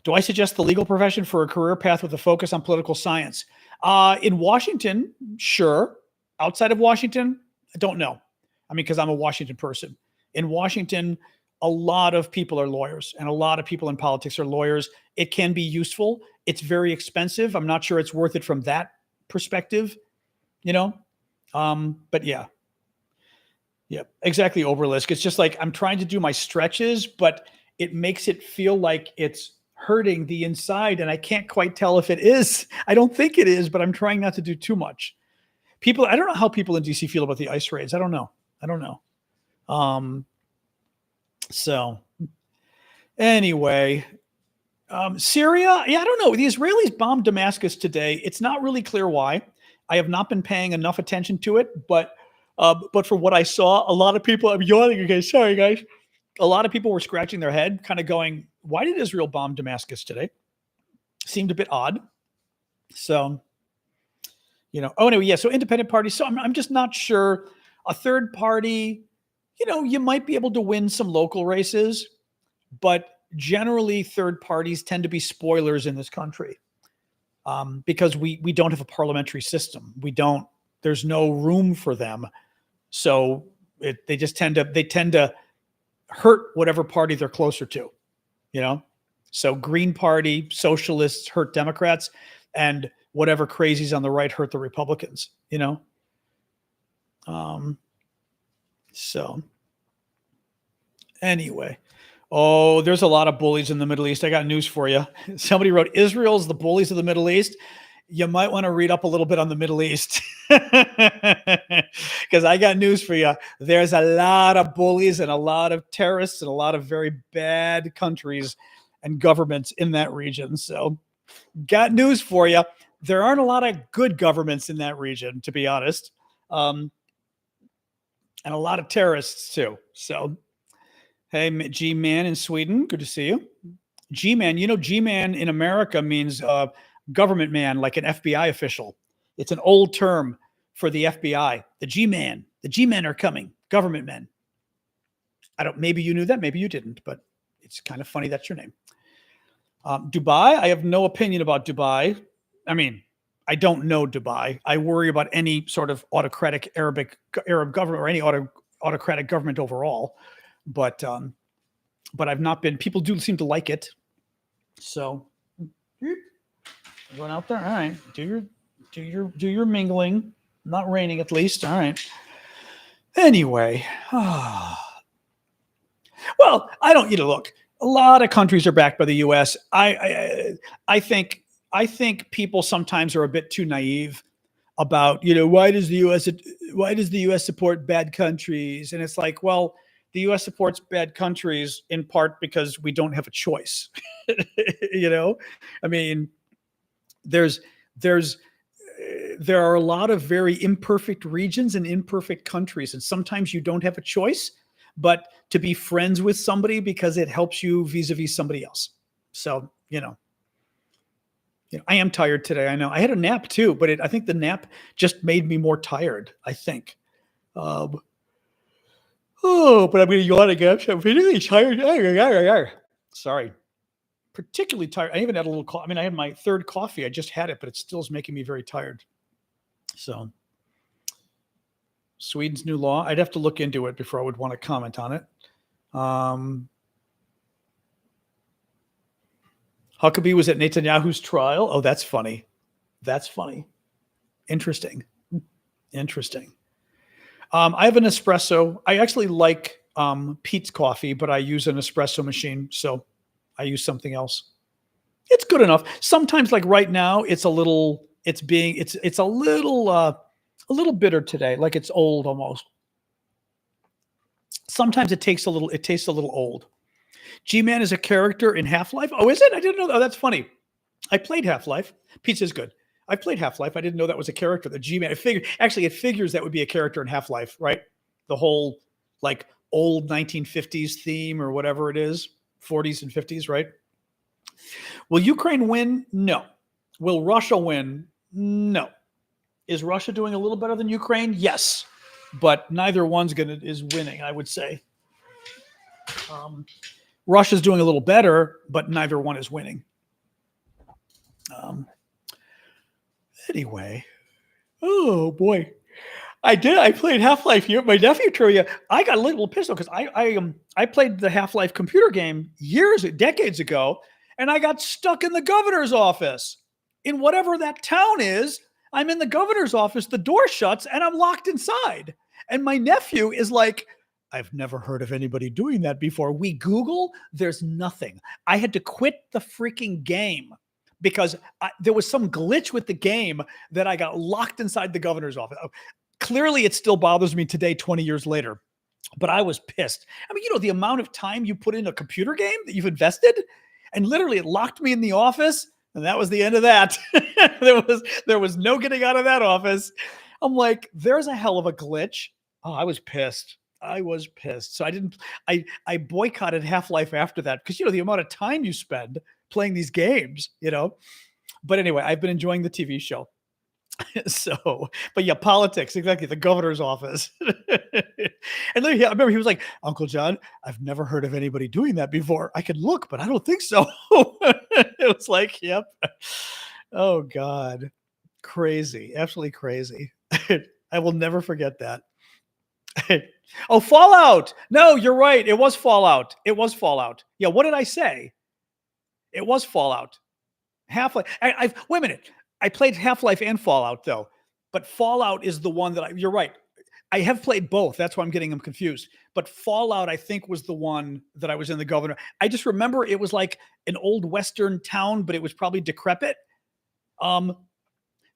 do I suggest the legal profession for a career path with a focus on political science? In Washington, sure. Outside of Washington, I don't know. I mean, because I'm a Washington person. In Washington, a lot of people are lawyers and a lot of people in politics are lawyers. It can be useful. It's very expensive. I'm not sure it's worth it from that perspective, but yeah. Yeah, exactly. Oberlisk. It's just like I'm trying to do my stretches, but it makes it feel like it's hurting the inside, and I can't quite tell if it is. I don't think it is, but I'm trying not to do too much. I don't know how people in DC feel about the ICE raids. I don't know. So anyway, Syria. Yeah, I don't know. The Israelis bombed Damascus today. It's not really clear why. I have not been paying enough attention to it, but from what I saw, a lot of people, I'm yawning again. Sorry, guys. A lot of people were scratching their head, kind of going, why did Israel bomb Damascus today? Seemed a bit odd. So, anyway, yeah. So independent parties. So I'm just not sure. A third party, you might be able to win some local races, but generally third parties tend to be spoilers in this country because we don't have a parliamentary system. There's no room for them. So they tend to hurt whatever party they're closer to, So Green Party, socialists hurt Democrats, and whatever crazies on the right hurt the Republicans, So anyway, there's a lot of bullies in the Middle East. I got news for you. Somebody wrote, Israel's the bullies of the Middle East. You might want to read up a little bit on the Middle East because I got news for you. There's a lot of bullies and a lot of terrorists and a lot of very bad countries and governments in that region. So got news for you. There aren't a lot of good governments in that region, to be honest. And a lot of terrorists too. So, hey, G-Man in Sweden, good to see you. G-Man, G-Man in America means government man, like an FBI official. It's an old term for the FBI. The G-Man. The G-Men are coming. Government men. Maybe you knew that, maybe you didn't, but it's kind of funny that's your name. Dubai, I have no opinion about Dubai. I mean, I don't know Dubai. I worry about any sort of autocratic Arab government or any autocratic government overall. But I've not been. People do seem to like it. So going out there. All right. Do your mingling. Not raining at least. All right. Anyway. Well, I don't, look, a lot of countries are backed by the US. I think people sometimes are a bit too naive about, why does the US support bad countries? And it's like, well, the US supports bad countries in part because we don't have a choice. I mean, there are a lot of very imperfect regions and imperfect countries, and sometimes you don't have a choice but to be friends with somebody because it helps you vis-a-vis somebody else. So, I am tired today. I know I had a nap too, but I think the nap just made me more tired, I think. But I'm going to yawn again. I'm really tired. Sorry. particularly tired. I even had a little I mean, I had my third coffee. I just had it, but it still is making me very tired. So Sweden's new law. I'd have to look into it before I would want to comment on it. Huckabee was at Netanyahu's trial. Oh, that's funny. That's funny. Interesting. Interesting. I have an espresso. I actually like Pete's coffee, but I use an espresso machine, so I use something else. It's good enough. Sometimes, like right now, it's a little bitter today, like it's old almost. Sometimes it tastes a little old. G-Man is a character in Half-Life. Oh, is it? I didn't know that. Oh, that's funny. I played Half-Life. Pizza's good. I played Half-Life. I didn't know that was a character. The G-Man. It figures that would be a character in Half-Life, right? The whole like old 1950s theme or whatever it is, 40s and 50s, right? Will Ukraine win? No. Will Russia win? No. Is Russia doing a little better than Ukraine? Yes, but neither one's is winning, I would say. Russia's doing a little better, but neither one is winning. Anyway, oh boy, I played Half-Life here. My nephew trivia. I got a little pissed because I played the Half-Life computer game decades ago, and I got stuck in the governor's office in whatever that town is. I'm in the governor's office. The door shuts, and I'm locked inside. And my nephew is like, I've never heard of anybody doing that before. We Google, there's nothing. I had to quit the freaking game because there was some glitch with the game that I got locked inside the governor's office. Clearly, it still bothers me today, 20 years later, but I was pissed. I mean, the amount of time you put in a computer game that you've invested, and literally it locked me in the office, and that was the end of that. There was no getting out of that office. I'm like, there's a hell of a glitch. Oh, I was pissed. So I boycotted Half-Life after that because, the amount of time you spend playing these games, But anyway, I've been enjoying the TV show. So, but yeah, politics, exactly. The governor's office. And then I remember he was like, Uncle John, I've never heard of anybody doing that before. I could look, but I don't think so. It was like, yep. Oh God. Crazy. Absolutely crazy. I will never forget that. Oh, Fallout. No, you're right. It was Fallout. Yeah. What did I say? It was Fallout. Half-Life. Wait a minute. I played Half-Life and Fallout though, but Fallout is the one that you're right. I have played both. That's why I'm getting them confused. But Fallout, I think, was the one that I was in the governor. I just remember it was like an old Western town, but it was probably decrepit. I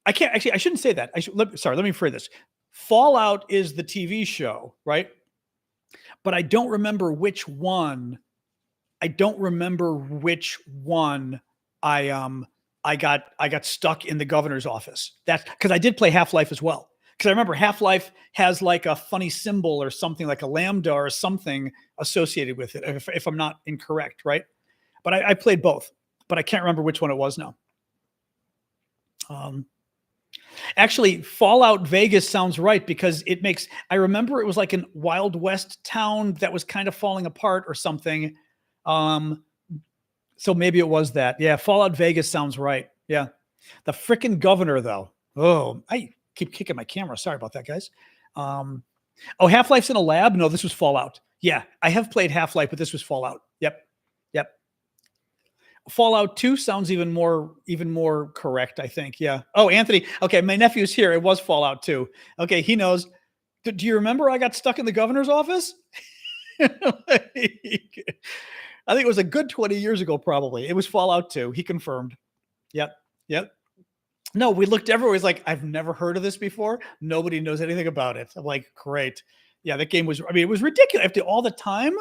shouldn't say that. Let me rephrase this. Fallout is the TV show, right? But I don't remember which one. I got stuck in the governor's office. That's because I did play Half-Life as well. Because I remember Half-Life has like a funny symbol or something like a lambda or something associated with it, if I'm not incorrect, right? But I played both, but I can't remember which one it was now. Actually, Fallout Vegas sounds right because I remember it was like a Wild West town that was kind of falling apart or something. So maybe it was that. Yeah, Fallout Vegas sounds right. Yeah. The frickin' governor, though. Oh, I keep kicking my camera. Sorry about that, guys. Half-Life's in a lab? No, this was Fallout. Yeah, I have played Half-Life, but this was Fallout. Yep. Fallout 2 sounds even more correct, I think. Yeah. Oh, Anthony. Okay, my nephew's here. It was Fallout 2. Okay, he knows. Do you remember I got stuck in the governor's office? I think it was a good 20 years ago, probably. It was Fallout 2. He confirmed. Yep. No, we looked everywhere. He's like, I've never heard of this before. Nobody knows anything about it. I'm like, great. Yeah, that game it was ridiculous. After all the time.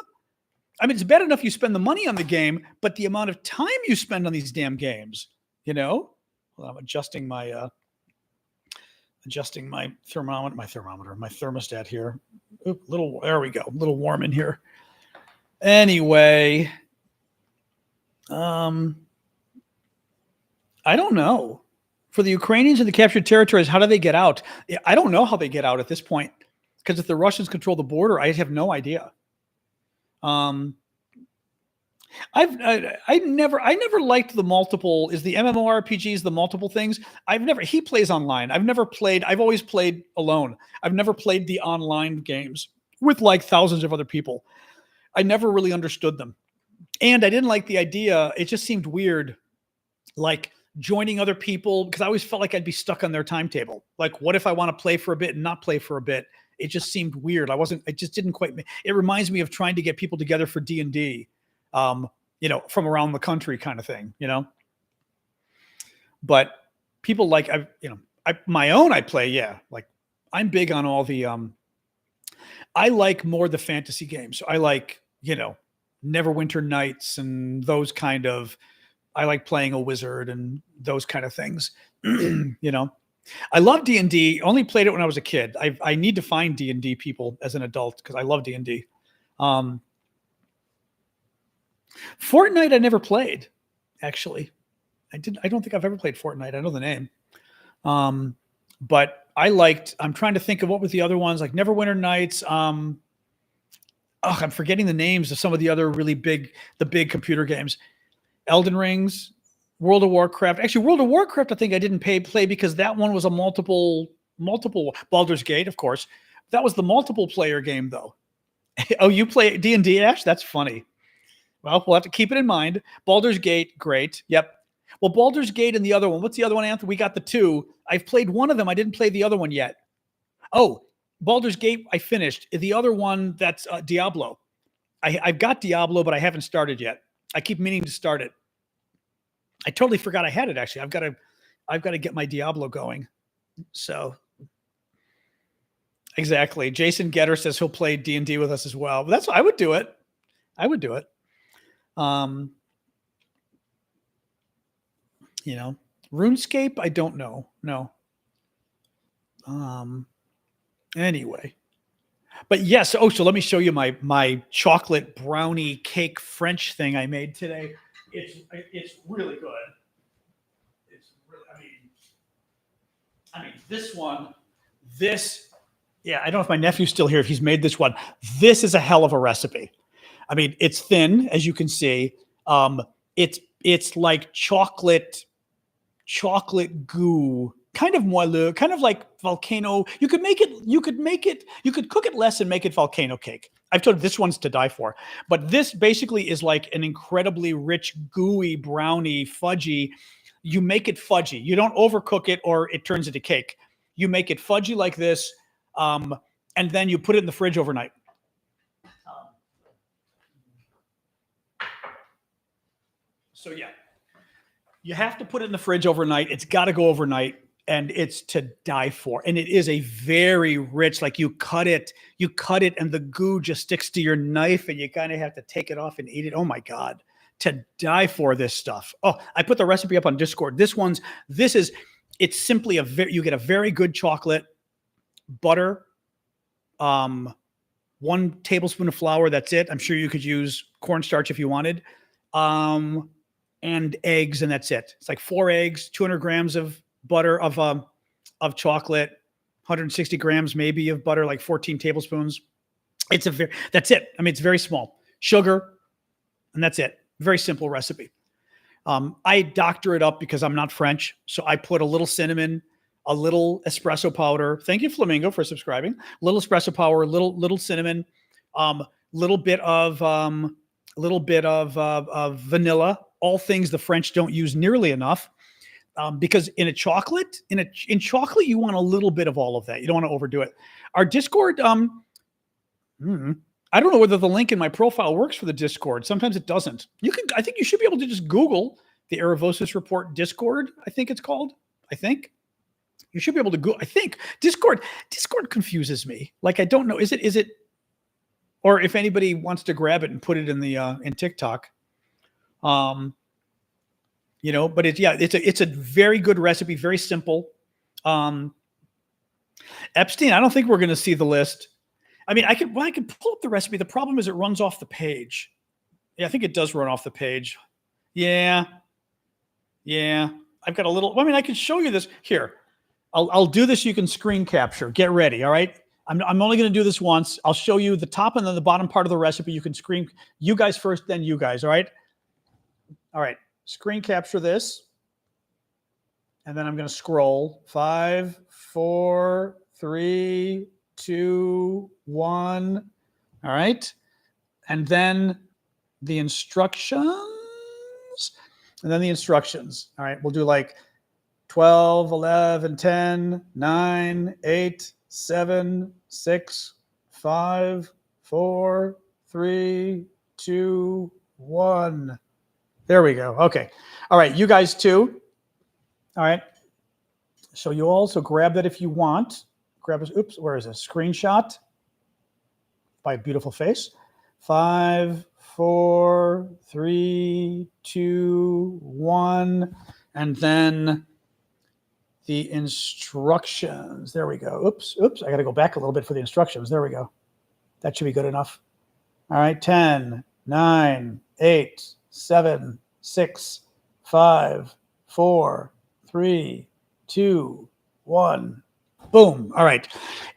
I mean, it's bad enough you spend the money on the game, but the amount of time you spend on these damn games, Well, I'm adjusting my thermostat here. There we go. A little warm in here. Anyway, I don't know. For the Ukrainians in the captured territories, how do they get out? I don't know how they get out at this point, because if the Russians control the border, I have no idea. I never liked the multiple. Is the MMORPGs the multiple things? He plays online. I've always played alone. I've never played the online games with like thousands of other people. I never really understood them. And I didn't like the idea. It just seemed weird, like joining other people, because I always felt like I'd be stuck on their timetable. Like, what if I want to play for a bit and not play for a bit? It just seemed weird. It just didn't quite, it reminds me of trying to get people together for D&D, from around the country kind of thing, but people like, I play. Yeah. Like I'm big on all the, I like more the fantasy games. I like, Neverwinter Nights and those kind of, I like playing a wizard and those kind of things. I love D&D. Only played it when I was a kid. I need to find D&D people as an adult because I love D&D. Fortnite I never played, actually. I don't think I've ever played Fortnite. I know the name. But I'm trying to think of what were the other ones, like Neverwinter Nights. I'm forgetting the names of some of the other really big computer games. Elden Rings, World of Warcraft. Actually, World of Warcraft, I think I didn't play because that one was a multiple Baldur's Gate, of course. That was the multiple player game, though. Oh, you play D&D, Ash? That's funny. Well, we'll have to keep it in mind. Baldur's Gate, great. Yep. Well, Baldur's Gate and the other one. What's the other one, Anthony? We got the two. I've played one of them. I didn't play the other one yet. Oh, Baldur's Gate, I finished. The other one, that's Diablo. I've got Diablo, but I haven't started yet. I keep meaning to start it. I totally forgot I had it, actually. I've got to get my Diablo going. So, exactly. Jason Getter says he'll play D&D with us as well. But I would do it. RuneScape, I don't know. No. Anyway. But yes, so let me show you my chocolate brownie cake French thing I made today. It's really good. It's really, I mean yeah, I don't know if my nephew's still here, if he's made this one. This is a hell of a recipe. I mean, it's thin, as you can see. It's like chocolate goo, kind of moelleux, kind of like volcano. You could cook it less and make it volcano cake. I've told you this one's to die for. But this basically is like an incredibly rich, gooey, brownie, fudgy. You make it fudgy. You don't overcook it or it turns into cake. You make it fudgy like this, and then you put it in the fridge overnight. So yeah, you have to put it in the fridge overnight. It's got to go overnight, and it's to die for. And it is a very rich, like you cut it and the goo just sticks to your knife and you kind of have to take it off and eat it. Oh my God, to die for this stuff. Oh, I put the recipe up on Discord. It's simply you get a very good chocolate, butter, 1 tablespoon of flour. That's it. I'm sure you could use cornstarch if you wanted. And eggs, and that's it. It's like 4 eggs, 200 grams of butter of chocolate, 160 grams maybe of butter, like 14 tablespoons. That's it. I mean, it's very small. Sugar, and that's it. Very simple recipe. I doctor it up because I'm not French, so I put a little cinnamon, a little espresso powder. Thank you, Flamingo, for subscribing. A little espresso powder, little cinnamon, little bit of vanilla. All things the French don't use nearly enough, because in chocolate, you want a little bit of all of that. You don't want to overdo it. Our Discord, I don't know whether the link in my profile works for the Discord. Sometimes it doesn't. I think you should be able to just Google the Aravosis Report Discord. I think it's called. I think you should be able to go. I think Discord confuses me. Like, I don't know. Is it? Or if anybody wants to grab it and put it in in TikTok. But it's a very good recipe, very simple. Epstein, I don't think we're going to see the list. I mean, I could pull up the recipe. The problem is it runs off the page. Yeah, I think it does run off the page. Yeah. I've got a little. I mean, I can show you this here. I'll do this. You can screen capture. Get ready. All right. I'm only going to do this once. I'll show you the top and then the bottom part of the recipe. You can screen. You guys first, then you guys. All right. All right, screen capture this. And then I'm going to scroll 5, 4, 3, 2, 1. All right. And then the instructions. And then the instructions. All right. We'll do like 12, 11, 10, 9, 8, 7, 6, 5, 4, 3, 2, 1. There we go. Okay. All right. You guys too. All right. So you also grab that if you want. Grab this. Oops. Where is this? Screenshot by a beautiful face. 5, 4, 3, 2, 1. And then the instructions. There we go. Oops. Oops. I got to go back a little bit for the instructions. There we go. That should be good enough. All right. 10, 9, 8, 7, 6, 5, 4, 3, 2, 1. Boom. All right.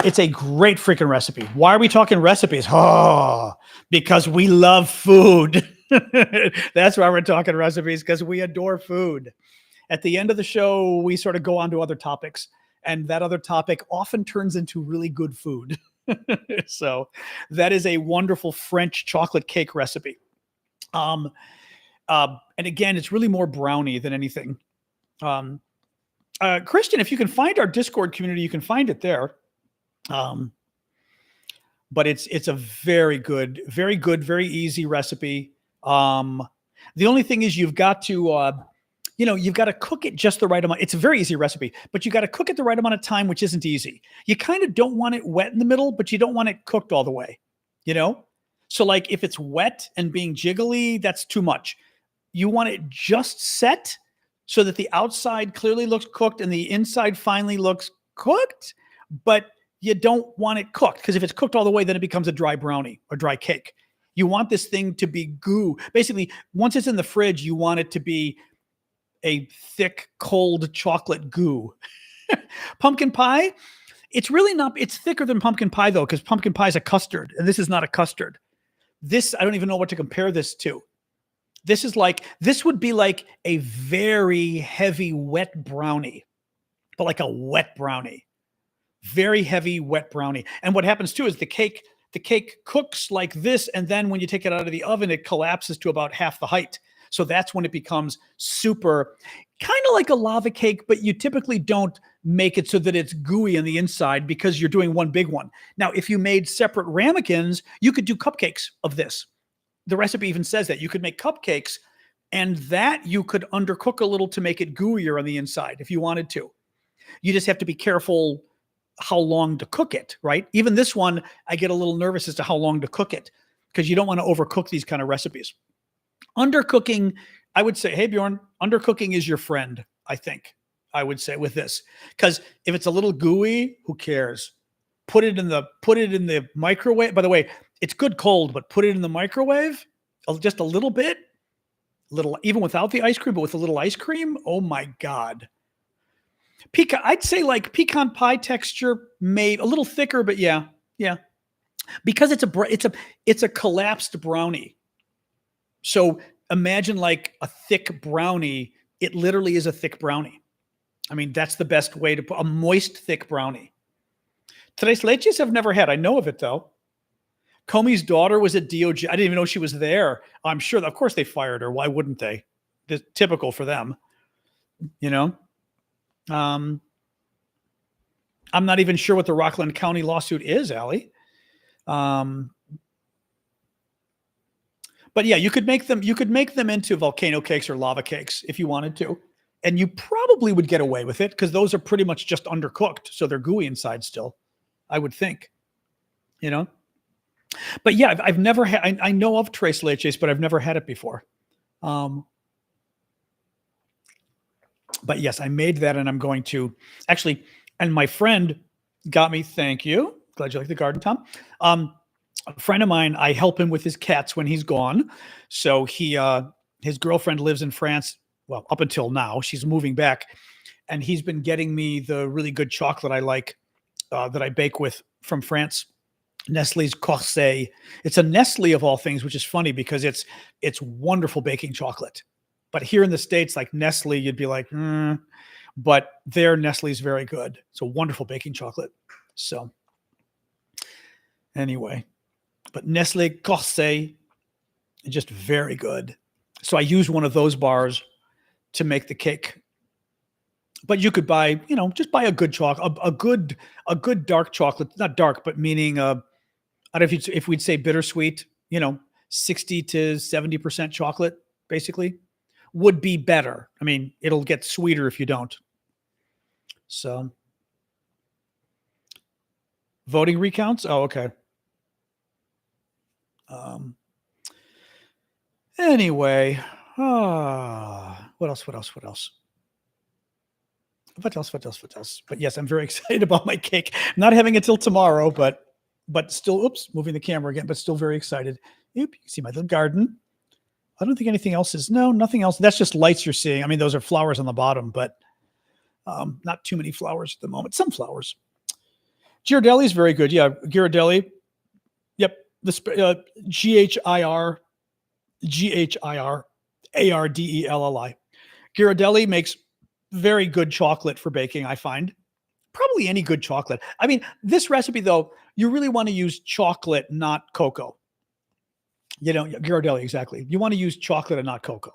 It's a great freaking recipe. Why are we talking recipes? Oh, because we love food. That's why we're talking recipes, because we adore food. At the end of the show, we sort of go on to other topics, and that other topic often turns into really good food. So that is a wonderful French chocolate cake recipe. And again, it's really more brownie than anything. Christian, if you can find our Discord community, you can find it there. But it's a very good, very easy recipe. The only thing is you've got to, you've got to cook it just the right amount. It's a very easy recipe, but you got to cook it the right amount of time, which isn't easy. You kind of don't want it wet in the middle, but you don't want it cooked all the way, So like if it's wet and being jiggly, that's too much. You want it just set so that the outside clearly looks cooked and the inside finally looks cooked, but you don't want it cooked, because if it's cooked all the way, then it becomes a dry brownie or dry cake. You want this thing to be goo. Basically, once it's in the fridge, you want it to be a thick, cold chocolate goo. Pumpkin pie, it's really not, it's thicker than pumpkin pie though, because pumpkin pie is a custard, and this is not a custard. This, I don't even know what to compare this to. This would be like a very heavy wet brownie, but like a wet brownie, very heavy wet brownie. And what happens too is the cake cooks like this. And then when you take it out of the oven, it collapses to about half the height. So that's when it becomes super, kind of like a lava cake, but you typically don't make it so that it's gooey on the inside because you're doing one big one. Now, if you made separate ramekins, you could do cupcakes of this. The recipe even says that you could make cupcakes, and that you could undercook a little to make it gooier on the inside if you wanted to. You just have to be careful how long to cook it, right? Even this one, I get a little nervous as to how long to cook it, because you don't want to overcook these kind of recipes. Undercooking, I would say, hey Bjorn, undercooking is your friend, I think, I would say with this. Because if it's a little gooey, who cares? Put it in the microwave. By the way, it's good cold, but put it in the microwave just a little bit, even without the ice cream, but with a little ice cream. Oh my God. I'd say like pecan pie texture, maybe a little thicker, but yeah. Because it's a collapsed brownie. So imagine like a thick brownie. It literally is a thick brownie. I mean, that's the best way to put a moist, thick brownie. Tres Leches I've never had. I know of it though. Comey's daughter was at DOJ. I didn't even know she was there. I'm sure, of course they fired her. Why wouldn't they? It's typical for them, I'm not even sure what the Rockland County lawsuit is, Allie. But yeah, you could make them into volcano cakes or lava cakes if you wanted to. And you probably would get away with it because those are pretty much just undercooked. So they're gooey inside still, I would think, But yeah, I've never had, I know of Tres Leches, but I've never had it before. But yes, I made that, and I'm going to actually, and my friend got me, thank you. Glad you like the garden, Tom. A friend of mine, I help him with his cats when he's gone. So his girlfriend lives in France. Well, up until now, she's moving back, and he's been getting me the really good chocolate I like that I bake with from France. Nestle's Corset. It's a Nestle of all things, which is funny because it's wonderful baking chocolate. But here in the States, like Nestle, you'd be like, but their Nestle is very good. It's a wonderful baking chocolate. So anyway, but Nestle Corset is just very good. So I use one of those bars to make the cake. But you could buy, just buy a good chocolate, a good dark chocolate, not dark, but meaning, I don't know if we'd say bittersweet, 60 to 70% chocolate, basically, would be better. I mean, it'll get sweeter if you don't. So, voting recounts. Oh, okay. Anyway, what else? But yes, I'm very excited about my cake. I'm not having it till tomorrow, but still, moving the camera again, but still very excited. You can see my little garden. I don't think anything else is, no, nothing else. That's just lights you're seeing. I mean, those are flowers on the bottom, but not too many flowers at the moment. Some flowers. Ghirardelli is very good. Yeah, Ghirardelli. Yep. The Ghirardelli. Ghirardelli makes very good chocolate for baking, I find. Probably any good chocolate. I mean, this recipe, though, you really want to use chocolate, not cocoa. Ghirardelli, exactly. You want to use chocolate and not cocoa.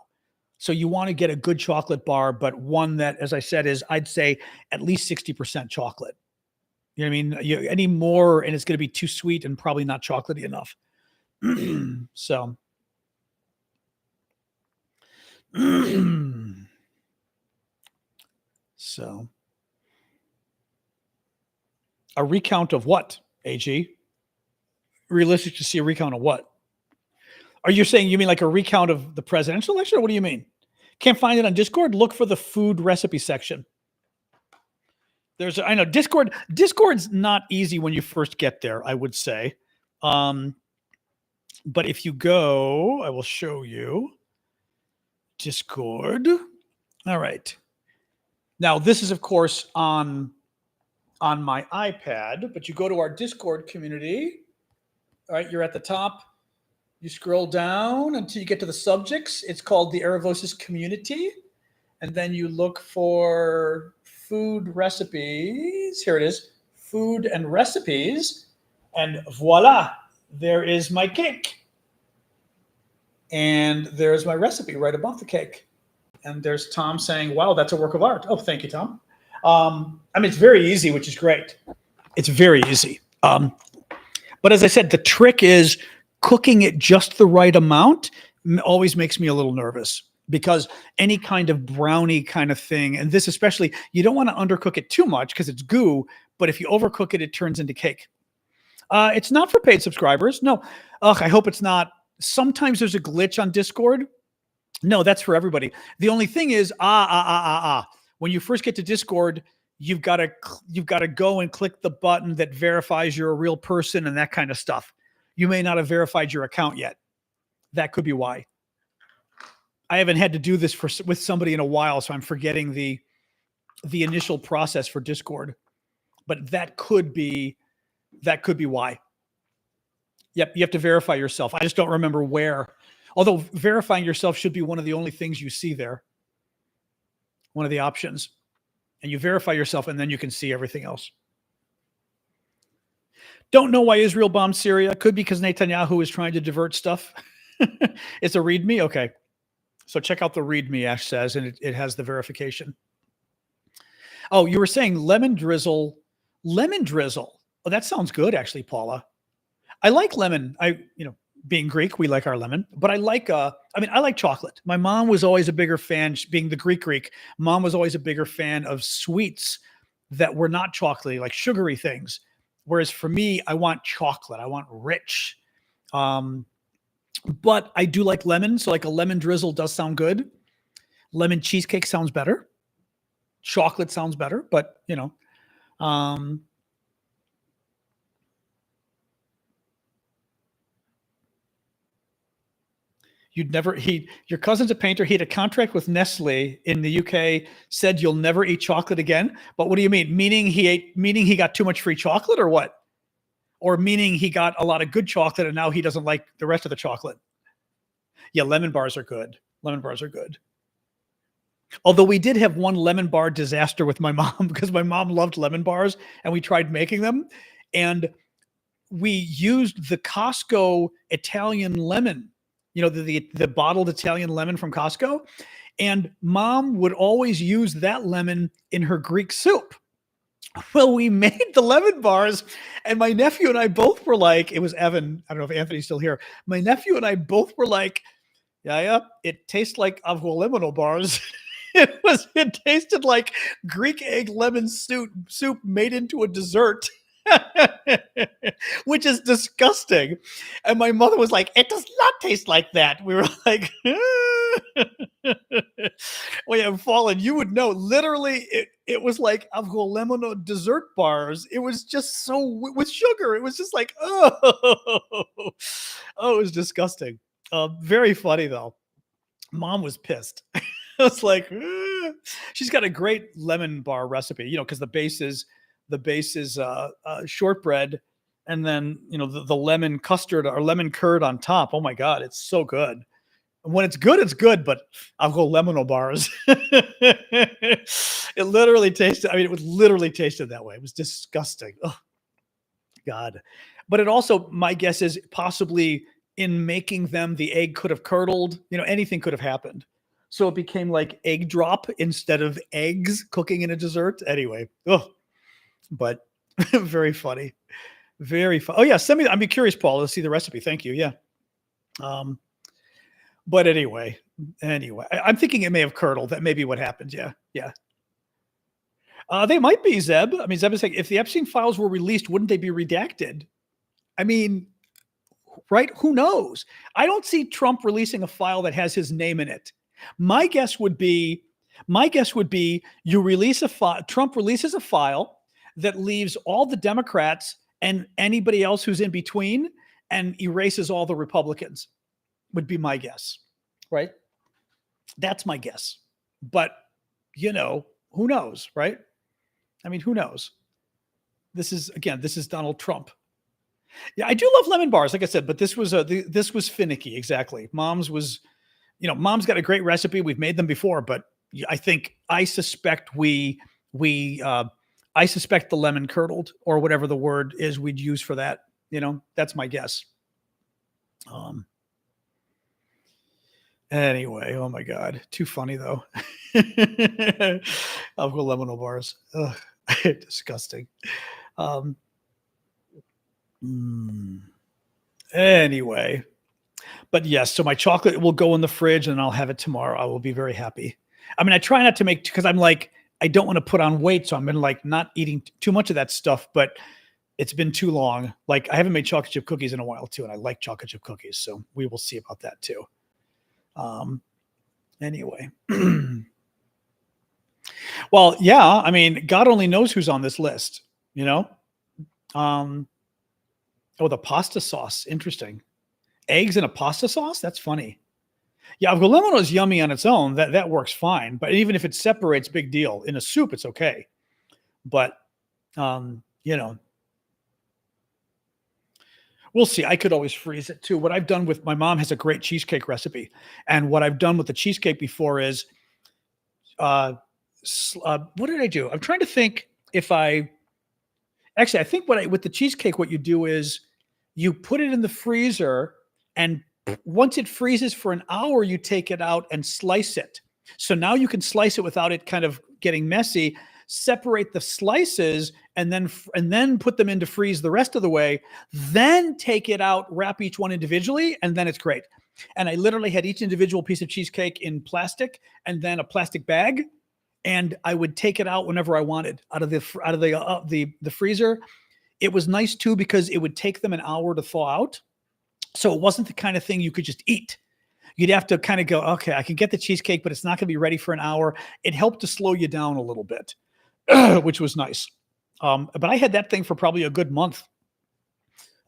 So you want to get a good chocolate bar, but one that, as I said, is, I'd say, at least 60% chocolate. You know what I mean? Any more, and it's going to be too sweet and probably not chocolatey enough. So. So. A recount of what, AG? Realistic to see a recount of what? Are you saying, you mean like a recount of the presidential election, or what do you mean? Can't find it on Discord? Look for the food recipe section. I know Discord's not easy when you first get there, I would say. But if you go, I will show you Discord. All right. Now, this is, of course, on my iPad, but you go to our Discord community. All right, you're at the top. You scroll down until you get to the subjects. It's called the Aravosis community. And then you look for food recipes. Here it is, food and recipes. And voila, there is my cake. And there's my recipe right above the cake. And there's Tom saying, wow, that's a work of art. Oh, thank you, Tom. I mean, it's very easy, which is great. It's very easy. But as I said, the trick is cooking it just the right amount always makes me a little nervous, because any kind of brownie kind of thing, and this especially, you don't want to undercook it too much because it's goo, but if you overcook it, it turns into cake. It's not for paid subscribers. No. I hope it's not. Sometimes there's a glitch on Discord. No, that's for everybody. The only thing is, when you first get to Discord, you've got to go and click the button that verifies you're a real person and that kind of stuff. You may not have verified your account yet. That could be why. I haven't had to do this with somebody in a while, so I'm forgetting the initial process for Discord. But that could be why. Yep, you have to verify yourself. I just don't remember where. Although verifying yourself should be one of the only things you see there. One of the options. And you verify yourself, and then you can see everything else. Don't know why Israel bombed Syria. Could be because Netanyahu is trying to divert stuff. It's a README? Okay. So check out the README, Ash says, and it has the verification. Oh, you were saying lemon drizzle. Lemon drizzle. Oh, that sounds good, actually, Paula. I like lemon. Being Greek, we like our lemon, but I like chocolate. My mom was always a bigger fan, being the Greek, mom was always a bigger fan of sweets that were not chocolatey, like sugary things. Whereas for me, I want chocolate. I want rich. But I do like lemon. So like a lemon drizzle does sound good. Lemon cheesecake sounds better. Chocolate sounds better, but your cousin's a painter. He had a contract with Nestle in the UK, said you'll never eat chocolate again. But what do you mean? Meaning he got too much free chocolate, or what? Or meaning he got a lot of good chocolate and now he doesn't like the rest of the chocolate? Yeah, lemon bars are good. Lemon bars are good. Although we did have one lemon bar disaster with my mom because my mom loved lemon bars and we tried making them. And we used the Costco Italian lemon, the bottled Italian lemon from Costco. And mom would always use that lemon in her Greek soup. Well, we made the lemon bars, and my nephew and I both were like, it was Evan. I don't know if Anthony's still here. My nephew and I both were like, yeah, it tastes like avgolemono bars. It tasted like Greek egg lemon soup made into a dessert. Which is disgusting. And my mother was like, it does not taste like that. We were like, well, yeah, Fallen, you would know. Literally, it was like avgolemono dessert bars. It was just so with sugar. It was just like, oh, it was disgusting. Very funny though. Mom was pissed. I was like, she's got a great lemon bar recipe, because the base is shortbread, and then the lemon custard or lemon curd on top. Oh my god, it's so good. And when it's good, but I'll go lemon bars. It literally tasted. I mean, it was literally tasted that way. It was disgusting. Oh god. But it also, my guess is possibly in making them, the egg could have curdled. Anything could have happened. So it became like egg drop instead of eggs cooking in a dessert. Anyway, but very funny. Very fun. Oh yeah, send me. I'm curious, Paul, to see the recipe. Thank you. Yeah. But anyway, I'm thinking it may have curdled. That may be what happened. Yeah. They might be, Zeb. I mean, Zeb is saying, if the Epstein files were released, wouldn't they be redacted? I mean, right? Who knows? I don't see Trump releasing a file that has his name in it. My guess would be you release a file. Trump releases a file that leaves all the Democrats and anybody else who's in between and erases all the Republicans, would be my guess, right? That's my guess. But, who knows, right? I mean, who knows? This is Donald Trump. Yeah, I do love lemon bars, like I said, but this was finicky, exactly. Mom's got a great recipe. We've made them before, but I suspect I suspect the lemon curdled, or whatever the word is we'd use for that. That's my guess. Anyway, oh my God. Too funny though. I'll go lemon bars. Ugh, disgusting. Anyway, but yes, so my chocolate will go in the fridge and I'll have it tomorrow. I will be very happy. I mean, I try not to make, because I'm like, I don't want to put on weight. So I'm been like not eating too much of that stuff, but it's been too long. Like I haven't made chocolate chip cookies in a while too. And I like chocolate chip cookies. So we will see about that too. Anyway. Well, yeah, I mean, God only knows who's on this list, Oh, the pasta sauce. Interesting. Eggs in a pasta sauce? That's funny. Yeah, avgolemono is yummy on its own. That works fine. But even if it separates, big deal. In a soup, it's okay. But, we'll see. I could always freeze it too. What I've done with my mom has a great cheesecake recipe. And what I've done with the cheesecake before is, what did I do? I'm trying to think I think with the cheesecake, what you do is you put it in the freezer, and once it freezes for an hour, you take it out and slice it. So now you can slice it without it kind of getting messy, separate the slices, and then put them into freeze the rest of the way, then take it out, wrap each one individually, and then it's great. And I literally had each individual piece of cheesecake in plastic and then a plastic bag. And I would take it out whenever I wanted out of the freezer. It was nice too, because it would take them an hour to thaw out. So it wasn't the kind of thing you could just eat. You'd have to kind of go, okay, I can get the cheesecake, but it's not going to be ready for an hour. It helped to slow you down a little bit, which was nice. But I had that thing for probably a good month.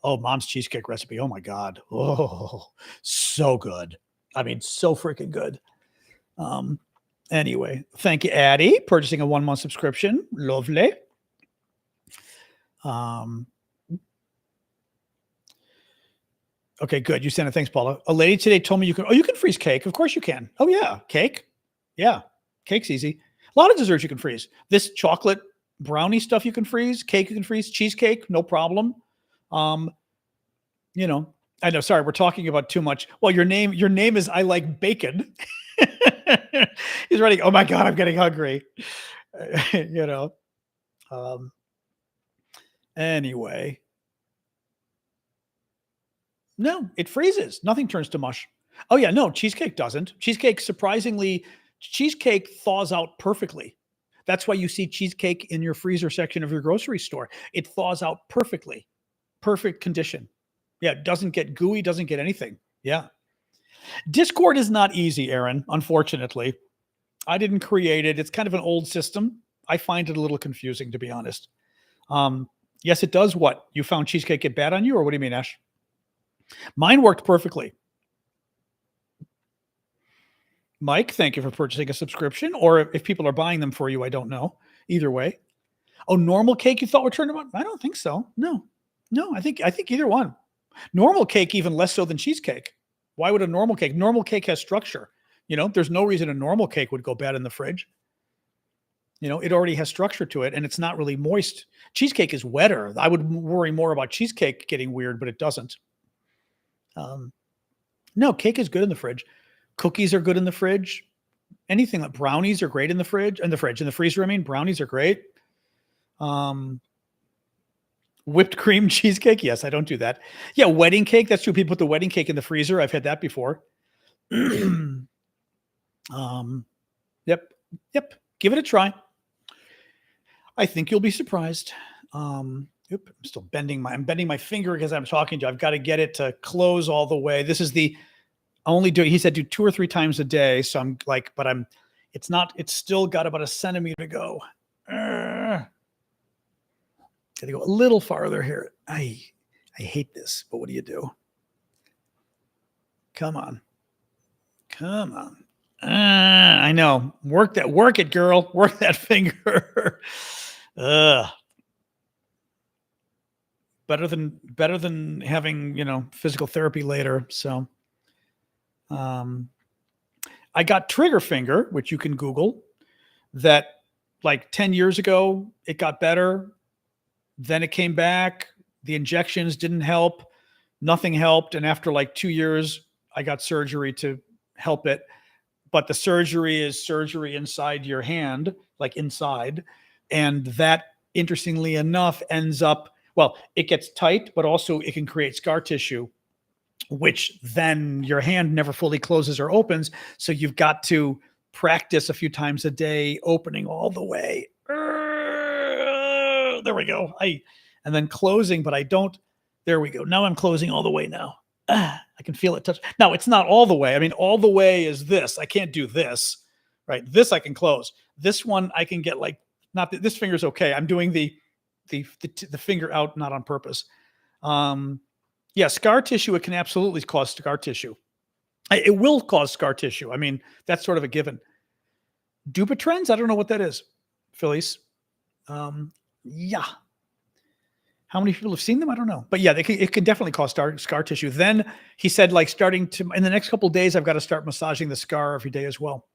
Oh, mom's cheesecake recipe. Oh my God. Oh, so good. I mean, so freaking good. Anyway, thank you, Addie, purchasing a 1-month subscription. Lovely. Okay, good. You sent it. Thanks, Paula. A lady today told me you can freeze cake. Of course you can. Oh yeah. Cake. Yeah. Cake's easy. A lot of desserts you can freeze. This chocolate brownie stuff you can freeze. Cake you can freeze. Cheesecake, no problem. Um, you know, I know. Sorry, we're talking about too much. Well, your name is I like bacon. He's writing. Oh my god, I'm getting hungry. you know. Um, anyway, no, it freezes. Nothing turns to mush. Oh yeah, no, cheesecake doesn't. Cheesecake thaws out perfectly. That's why you see cheesecake in your freezer section of your grocery store. It thaws out perfectly. Perfect condition. Yeah, it doesn't get gooey, doesn't get anything. Yeah. Discord is not easy, Aaron, unfortunately. I didn't create it. It's kind of an old system. I find it a little confusing, to be honest. Yes, it does what? You found cheesecake get bad on you, or what do you mean, Ash? Mine worked perfectly. Mike, thank you for purchasing a subscription. Or if people are buying them for you, I don't know. Either way. Oh, normal cake you thought were turned on? I don't think so. No. I think either one. Normal cake even less so than cheesecake. Why would a normal cake? Normal cake has structure. There's no reason a normal cake would go bad in the fridge. It already has structure to it, and it's not really moist. Cheesecake is wetter. I would worry more about cheesecake getting weird, but it doesn't. No, cake is good in the fridge. Cookies are good in the fridge. Anything like brownies are great in the fridge. In the freezer, I mean, brownies are great. Whipped cream cheesecake. Yes, I don't do that. Yeah, wedding cake. That's true. People put the wedding cake in the freezer. I've had that before. Yep. Give it a try. I think you'll be surprised. I'm still bending my finger because I'm talking to you. I've got to get it to close all the way. This is the only do. He said do 2 or 3 times a day. So I'm like, but it's still got about a centimeter to go. Got to go a little farther here. I hate this, but what do you do? Come on. I know. Work it, girl. Work that finger. Better than having, physical therapy later. So, I got trigger finger, which you can Google, that like 10 years ago, it got better. Then it came back. The injections didn't help. Nothing helped. And after like 2 years, I got surgery to help it. But the surgery is surgery inside your hand, like inside. And that, interestingly enough, ends up, well, it gets tight, but also it can create scar tissue, which then your hand never fully closes or opens. So you've got to practice a few times a day, opening all the way. There we go. And then closing, but I don't. There we go. Now I'm closing all the way now. I can feel it touch. Now it's not all the way. I mean, all the way is this. I can't do this, right? This I can close. This one I can get like, not that this finger's okay. I'm doing the finger out, not on purpose. Yeah, scar tissue, it can absolutely cause scar tissue. It will cause scar tissue. I mean, that's sort of a given. Dupuytren's, I don't know what that is. Phillies. Yeah. How many people have seen them? I don't know. But yeah, it can definitely cause scar tissue. Then he said, like, in the next couple of days, I've got to start massaging the scar every day as well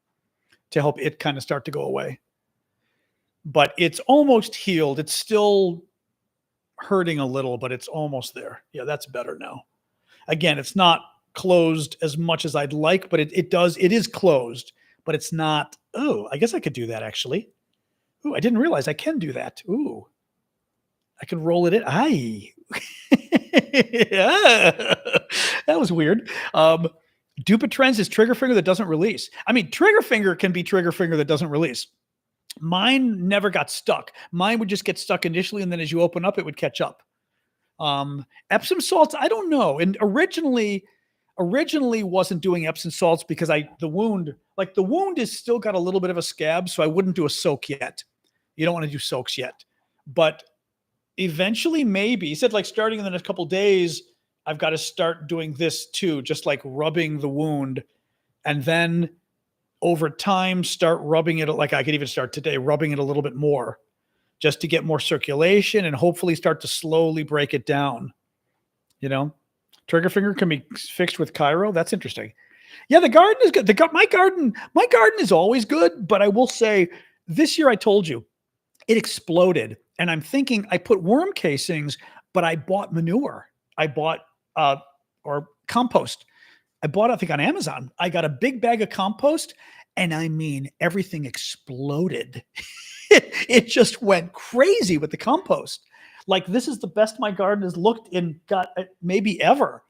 to help it kind of start to go away. But it's almost healed. It's still hurting a little, but it's almost there. Yeah, that's better now. Again, it's not closed as much as I'd like, but it is closed, but it's not. Oh, I guess I could do that actually. Oh, I didn't realize I can do that. Ooh, I can roll it in. Yeah. That was weird. Dupuytren's is trigger finger that doesn't release. I mean, trigger finger can be trigger finger that doesn't release. Mine never got stuck. Mine would just get stuck initially, and then as you open up, it would catch up. Epsom salts, I don't know. And originally wasn't doing Epsom salts because the wound is still got a little bit of a scab, so I wouldn't do a soak yet. You don't want to do soaks yet. But eventually, maybe. He said, like, starting in the next couple of days, I've got to start doing this too, just like rubbing the wound, and then over time, start rubbing it. Like I could even start today, rubbing it a little bit more just to get more circulation and hopefully start to slowly break it down. Trigger finger can be fixed with Cairo. That's interesting. Yeah, the garden is good. My garden is always good, but I will say this year I told you it exploded, and I'm thinking I put worm casings, but I bought manure. I bought uh or compost. I bought, I think, on Amazon. I got a big bag of compost, and I mean, everything exploded. It just went crazy with the compost. Like, this is the best my garden has looked in, got maybe ever.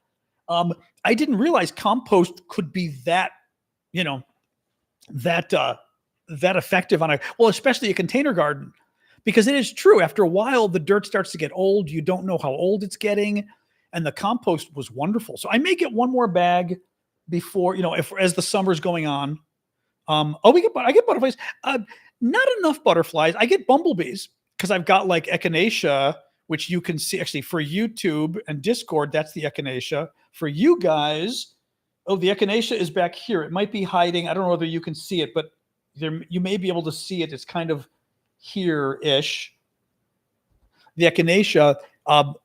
Um, I didn't realize compost could be that, you know, that that effective on especially a container garden, because it is true. After a while, the dirt starts to get old. You don't know how old it's getting, and the compost was wonderful. So I may get one more bag before, if as the summer's going on. I get butterflies. Not enough butterflies. I get bumblebees because I've got like echinacea, which you can see actually for YouTube and Discord. That's the echinacea. For you guys, oh, the echinacea is back here. It might be hiding. I don't know whether you can see it, but you may be able to see it. It's kind of here-ish. The echinacea,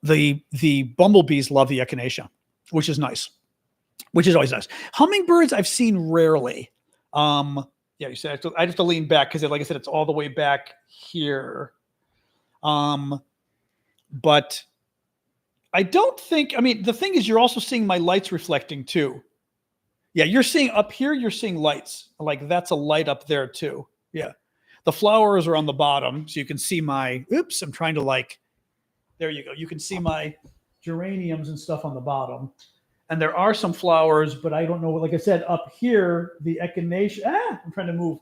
the bumblebees love the echinacea, which is nice, which is always nice. Hummingbirds I've seen rarely. Yeah, you said I have to lean back because, like I said, it's all the way back here. But I don't think. I mean, the thing is, you're also seeing my lights reflecting too. Yeah, you're seeing up here. You're seeing lights. Like, that's a light up there too. Yeah, the flowers are on the bottom, so you can see my. Oops, I'm trying to like. There you go. You can see my geraniums and stuff on the bottom. And there are some flowers, but I don't know. Like I said, up here, the echinacea. I'm trying to move.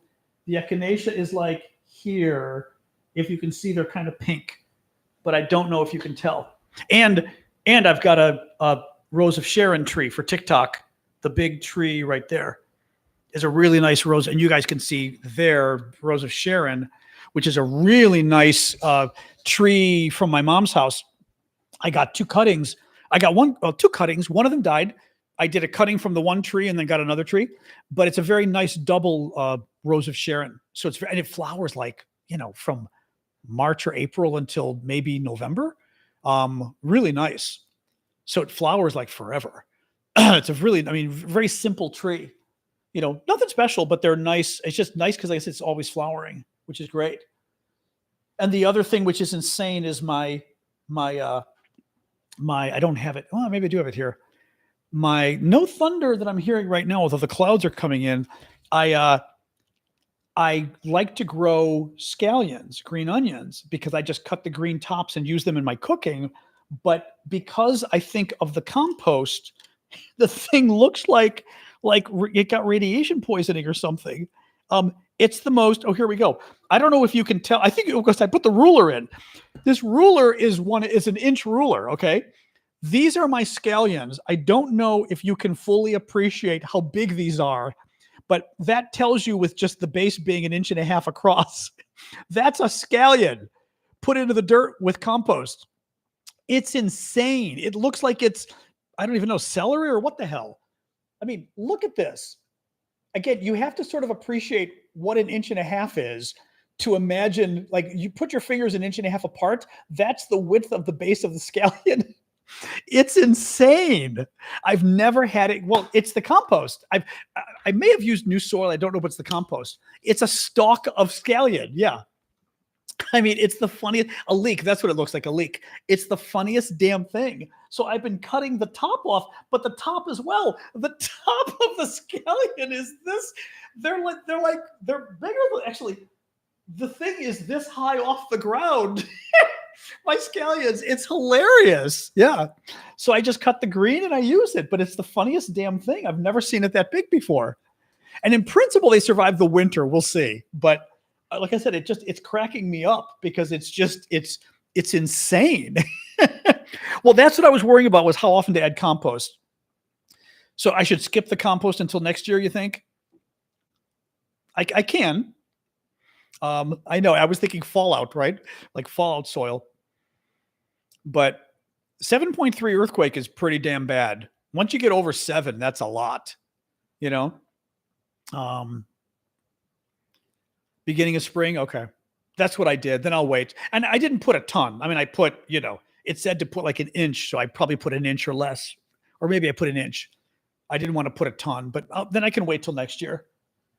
The echinacea is like here. If you can see, they're kind of pink, but I don't know if you can tell. And I've got a Rose of Sharon tree for TikTok. The big tree right there is a really nice rose, and you guys can see there, Rose of Sharon, which is a really nice tree from my mom's house. I got two cuttings. I got two cuttings. One of them died. I did a cutting from the one tree and then got another tree, but it's a very nice double Rose of Sharon. So and it flowers like, from March or April until maybe November. Really nice. So it flowers like forever. It's a really, very simple tree. Nothing special, but they're nice. It's just nice because, like I said, it's always flowering, which is great. And the other thing, which is insane, is my I don't have it. Well, maybe I do have it here. My no thunder that I'm hearing right now, although the clouds are coming in. I like to grow scallions, green onions, because I just cut the green tops and use them in my cooking. But because I think of the compost, the thing looks like it got radiation poisoning or something. It's the most. Oh, here we go. I don't know if you can tell. I think because I put the ruler in. This ruler is an inch ruler. Okay, these are my scallions. I don't know if you can fully appreciate how big these are, but that tells you, with just the base being 1.5 inches across, that's a scallion put into the dirt with compost. It's insane. It looks like it's, I don't even know, celery or what the hell. I mean, look at this. Again, you have to sort of appreciate what 1.5 inches is to imagine, like, you put your fingers 1.5 inches apart. That's the width of the base of the scallion. It's insane. I've never had it. Well, it's the compost. I may have used new soil. I don't know what's the compost. It's a stalk of scallion. Yeah. I mean, it's the funniest. A leek. That's what it looks like, a leek. It's the funniest damn thing. So I've been cutting the top off, but the top as well. The top of the scallion is this. They're bigger than, actually, the thing is this high off the ground. My scallions, it's hilarious. Yeah. So I just cut the green and I use it, but it's the funniest damn thing. I've never seen it that big before. And in principle, they survive the winter. We'll see. But like I said, it's cracking me up because it's insane. Well, that's what I was worrying about, was how often to add compost. So I should skip the compost until next year, you think? I can. I know. I was thinking fallout, right? Like fallout soil. But 7.3 earthquake is pretty damn bad. Once you get over 7, that's a lot. Beginning of spring. Okay. That's what I did. Then I'll wait. And I didn't put a ton. I mean, I put, it said to put like 1 inch. So I probably put 1 inch or less, or maybe I put 1 inch. I didn't want to put a ton, but then I can wait till next year.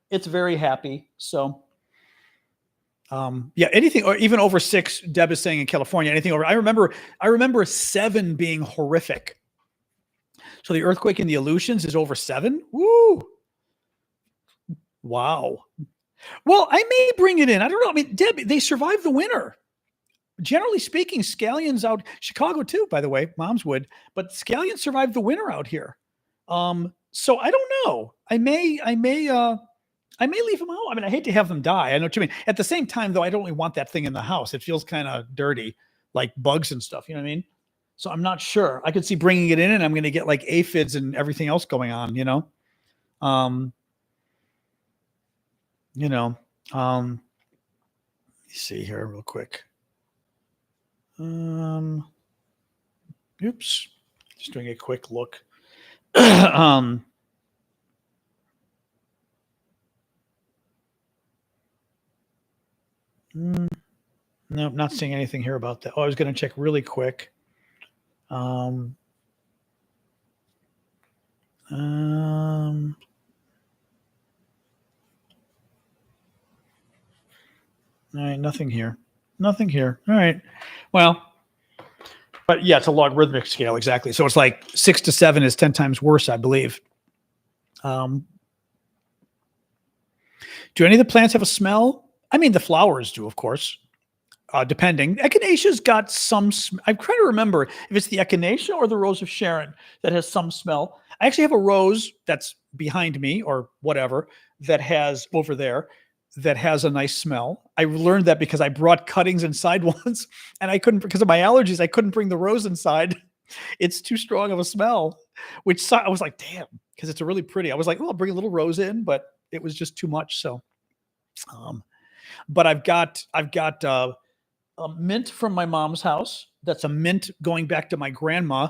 It's very happy. So, yeah, anything or even over 6, Deb is saying in California, anything over. I remember 7 being horrific. So the earthquake in the Aleutians is over 7. Woo! Wow. Well, I may bring it in. I don't know. I mean, Deb, they survived the winter. Generally speaking, scallions out Chicago too, by the way, moms would, but scallions survived the winter out here. So I don't know. I may leave them out. I mean, I hate to have them die. I know what you mean. At the same time, though, I don't really want that thing in the house. It feels kind of dirty, like bugs and stuff. You know what I mean? So I'm not sure. I could see bringing it in, and I'm going to get like aphids and everything else going on. Let me see here real quick. Oops. Just doing a quick look. No, not seeing anything here about that. Oh, I was going to check really quick. All right, nothing here. Nothing here. All right. Well, but yeah, it's a logarithmic scale, exactly. So it's like 6 to 7 is 10 times worse, I believe. Do any of the plants have a smell? I mean, the flowers do, of course. Depending. Echinacea's got some. I'm trying to remember if it's the echinacea or the rose of Sharon that has some smell. I actually have a rose that's behind me or whatever that has over there that has a nice smell. I learned that because I brought cuttings inside once, and I couldn't, because of my allergies, I couldn't bring the rose inside. It's too strong of a smell, which I was like, damn, because it's a really pretty. I was like, oh, I'll bring a little rose in, but it was just too much. So, but I've got a mint from my mom's house. That's a mint going back to my grandma.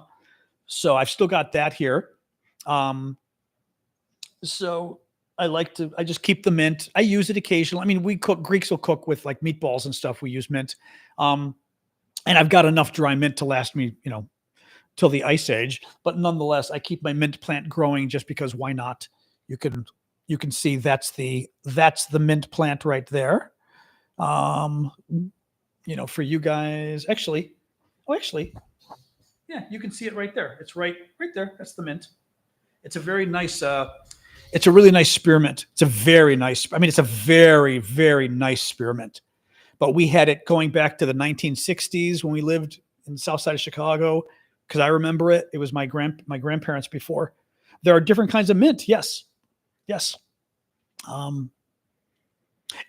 So I've still got that here. So I just keep the mint. I use it occasionally. I mean, Greeks will cook with like meatballs and stuff. We use mint. And I've got enough dry mint to last me, till the ice age, but nonetheless, I keep my mint plant growing just because why not? You can see that's the mint plant right there. For you guys, actually, yeah, you can see it right there. It's right there. That's the mint. It's a very nice, it's a really nice spearmint. It's a very, very nice spearmint. But we had it going back to the 1960s when we lived in the south side of Chicago, because I remember it. It was my grandparents before. There are different kinds of mint. Yes.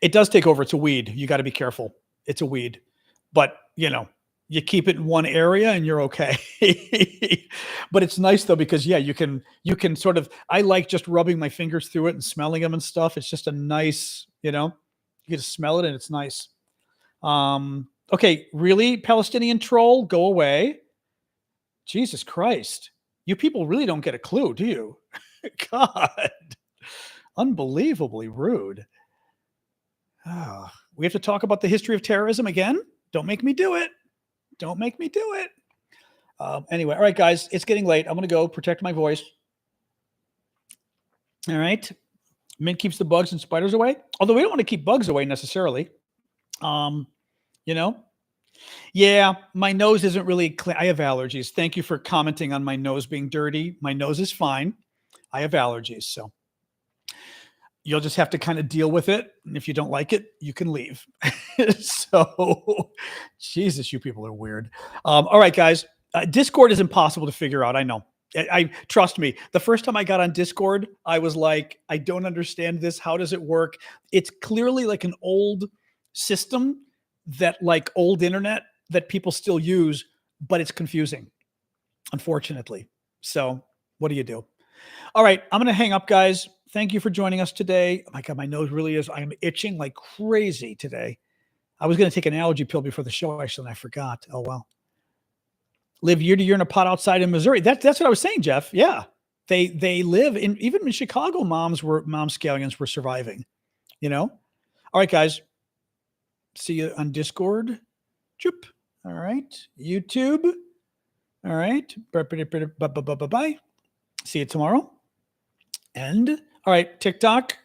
It does take over. It's a weed. You got to be careful. It's a weed. But, you keep it in one area and you're okay. But it's nice though, because you can sort of, I like just rubbing my fingers through it and smelling them and stuff. It's just a nice, you can smell it and it's nice. Okay. Really? Palestinian troll, go away. Jesus Christ. You people really don't get a clue, do you? God, unbelievably rude. We have to talk about the history of terrorism again. Don't make me do it. Anyway, all right, guys, it's getting late. I'm going to go protect my voice. All right. Mint keeps the bugs and spiders away. Although we don't want to keep bugs away necessarily. Yeah, my nose isn't really clean. I have allergies. Thank you for commenting on my nose being dirty. My nose is fine. I have allergies. So you'll just have to kind of deal with it. And if you don't like it, you can leave. So, Jesus, you people are weird. All right, guys. Discord is impossible to figure out. I know. I trust me. The first time I got on Discord, I was like, I don't understand this. How does it work? It's clearly like an old system that like old internet that people still use, but it's confusing, unfortunately. So what do you do? All right. I'm going to hang up, guys. Thank you for joining us today. Oh my God, my nose really is. I'm itching like crazy today. I was going to take an allergy pill before the show, actually, and I forgot. Oh, well. Live year to year in a pot outside in Missouri. That's what I was saying, Jeff. Yeah. They live in, even in Chicago, mom scallions were surviving, All right, guys. See you on Discord. Choop. All right. YouTube. All right. Bye. See you tomorrow. End. All right, TikTok.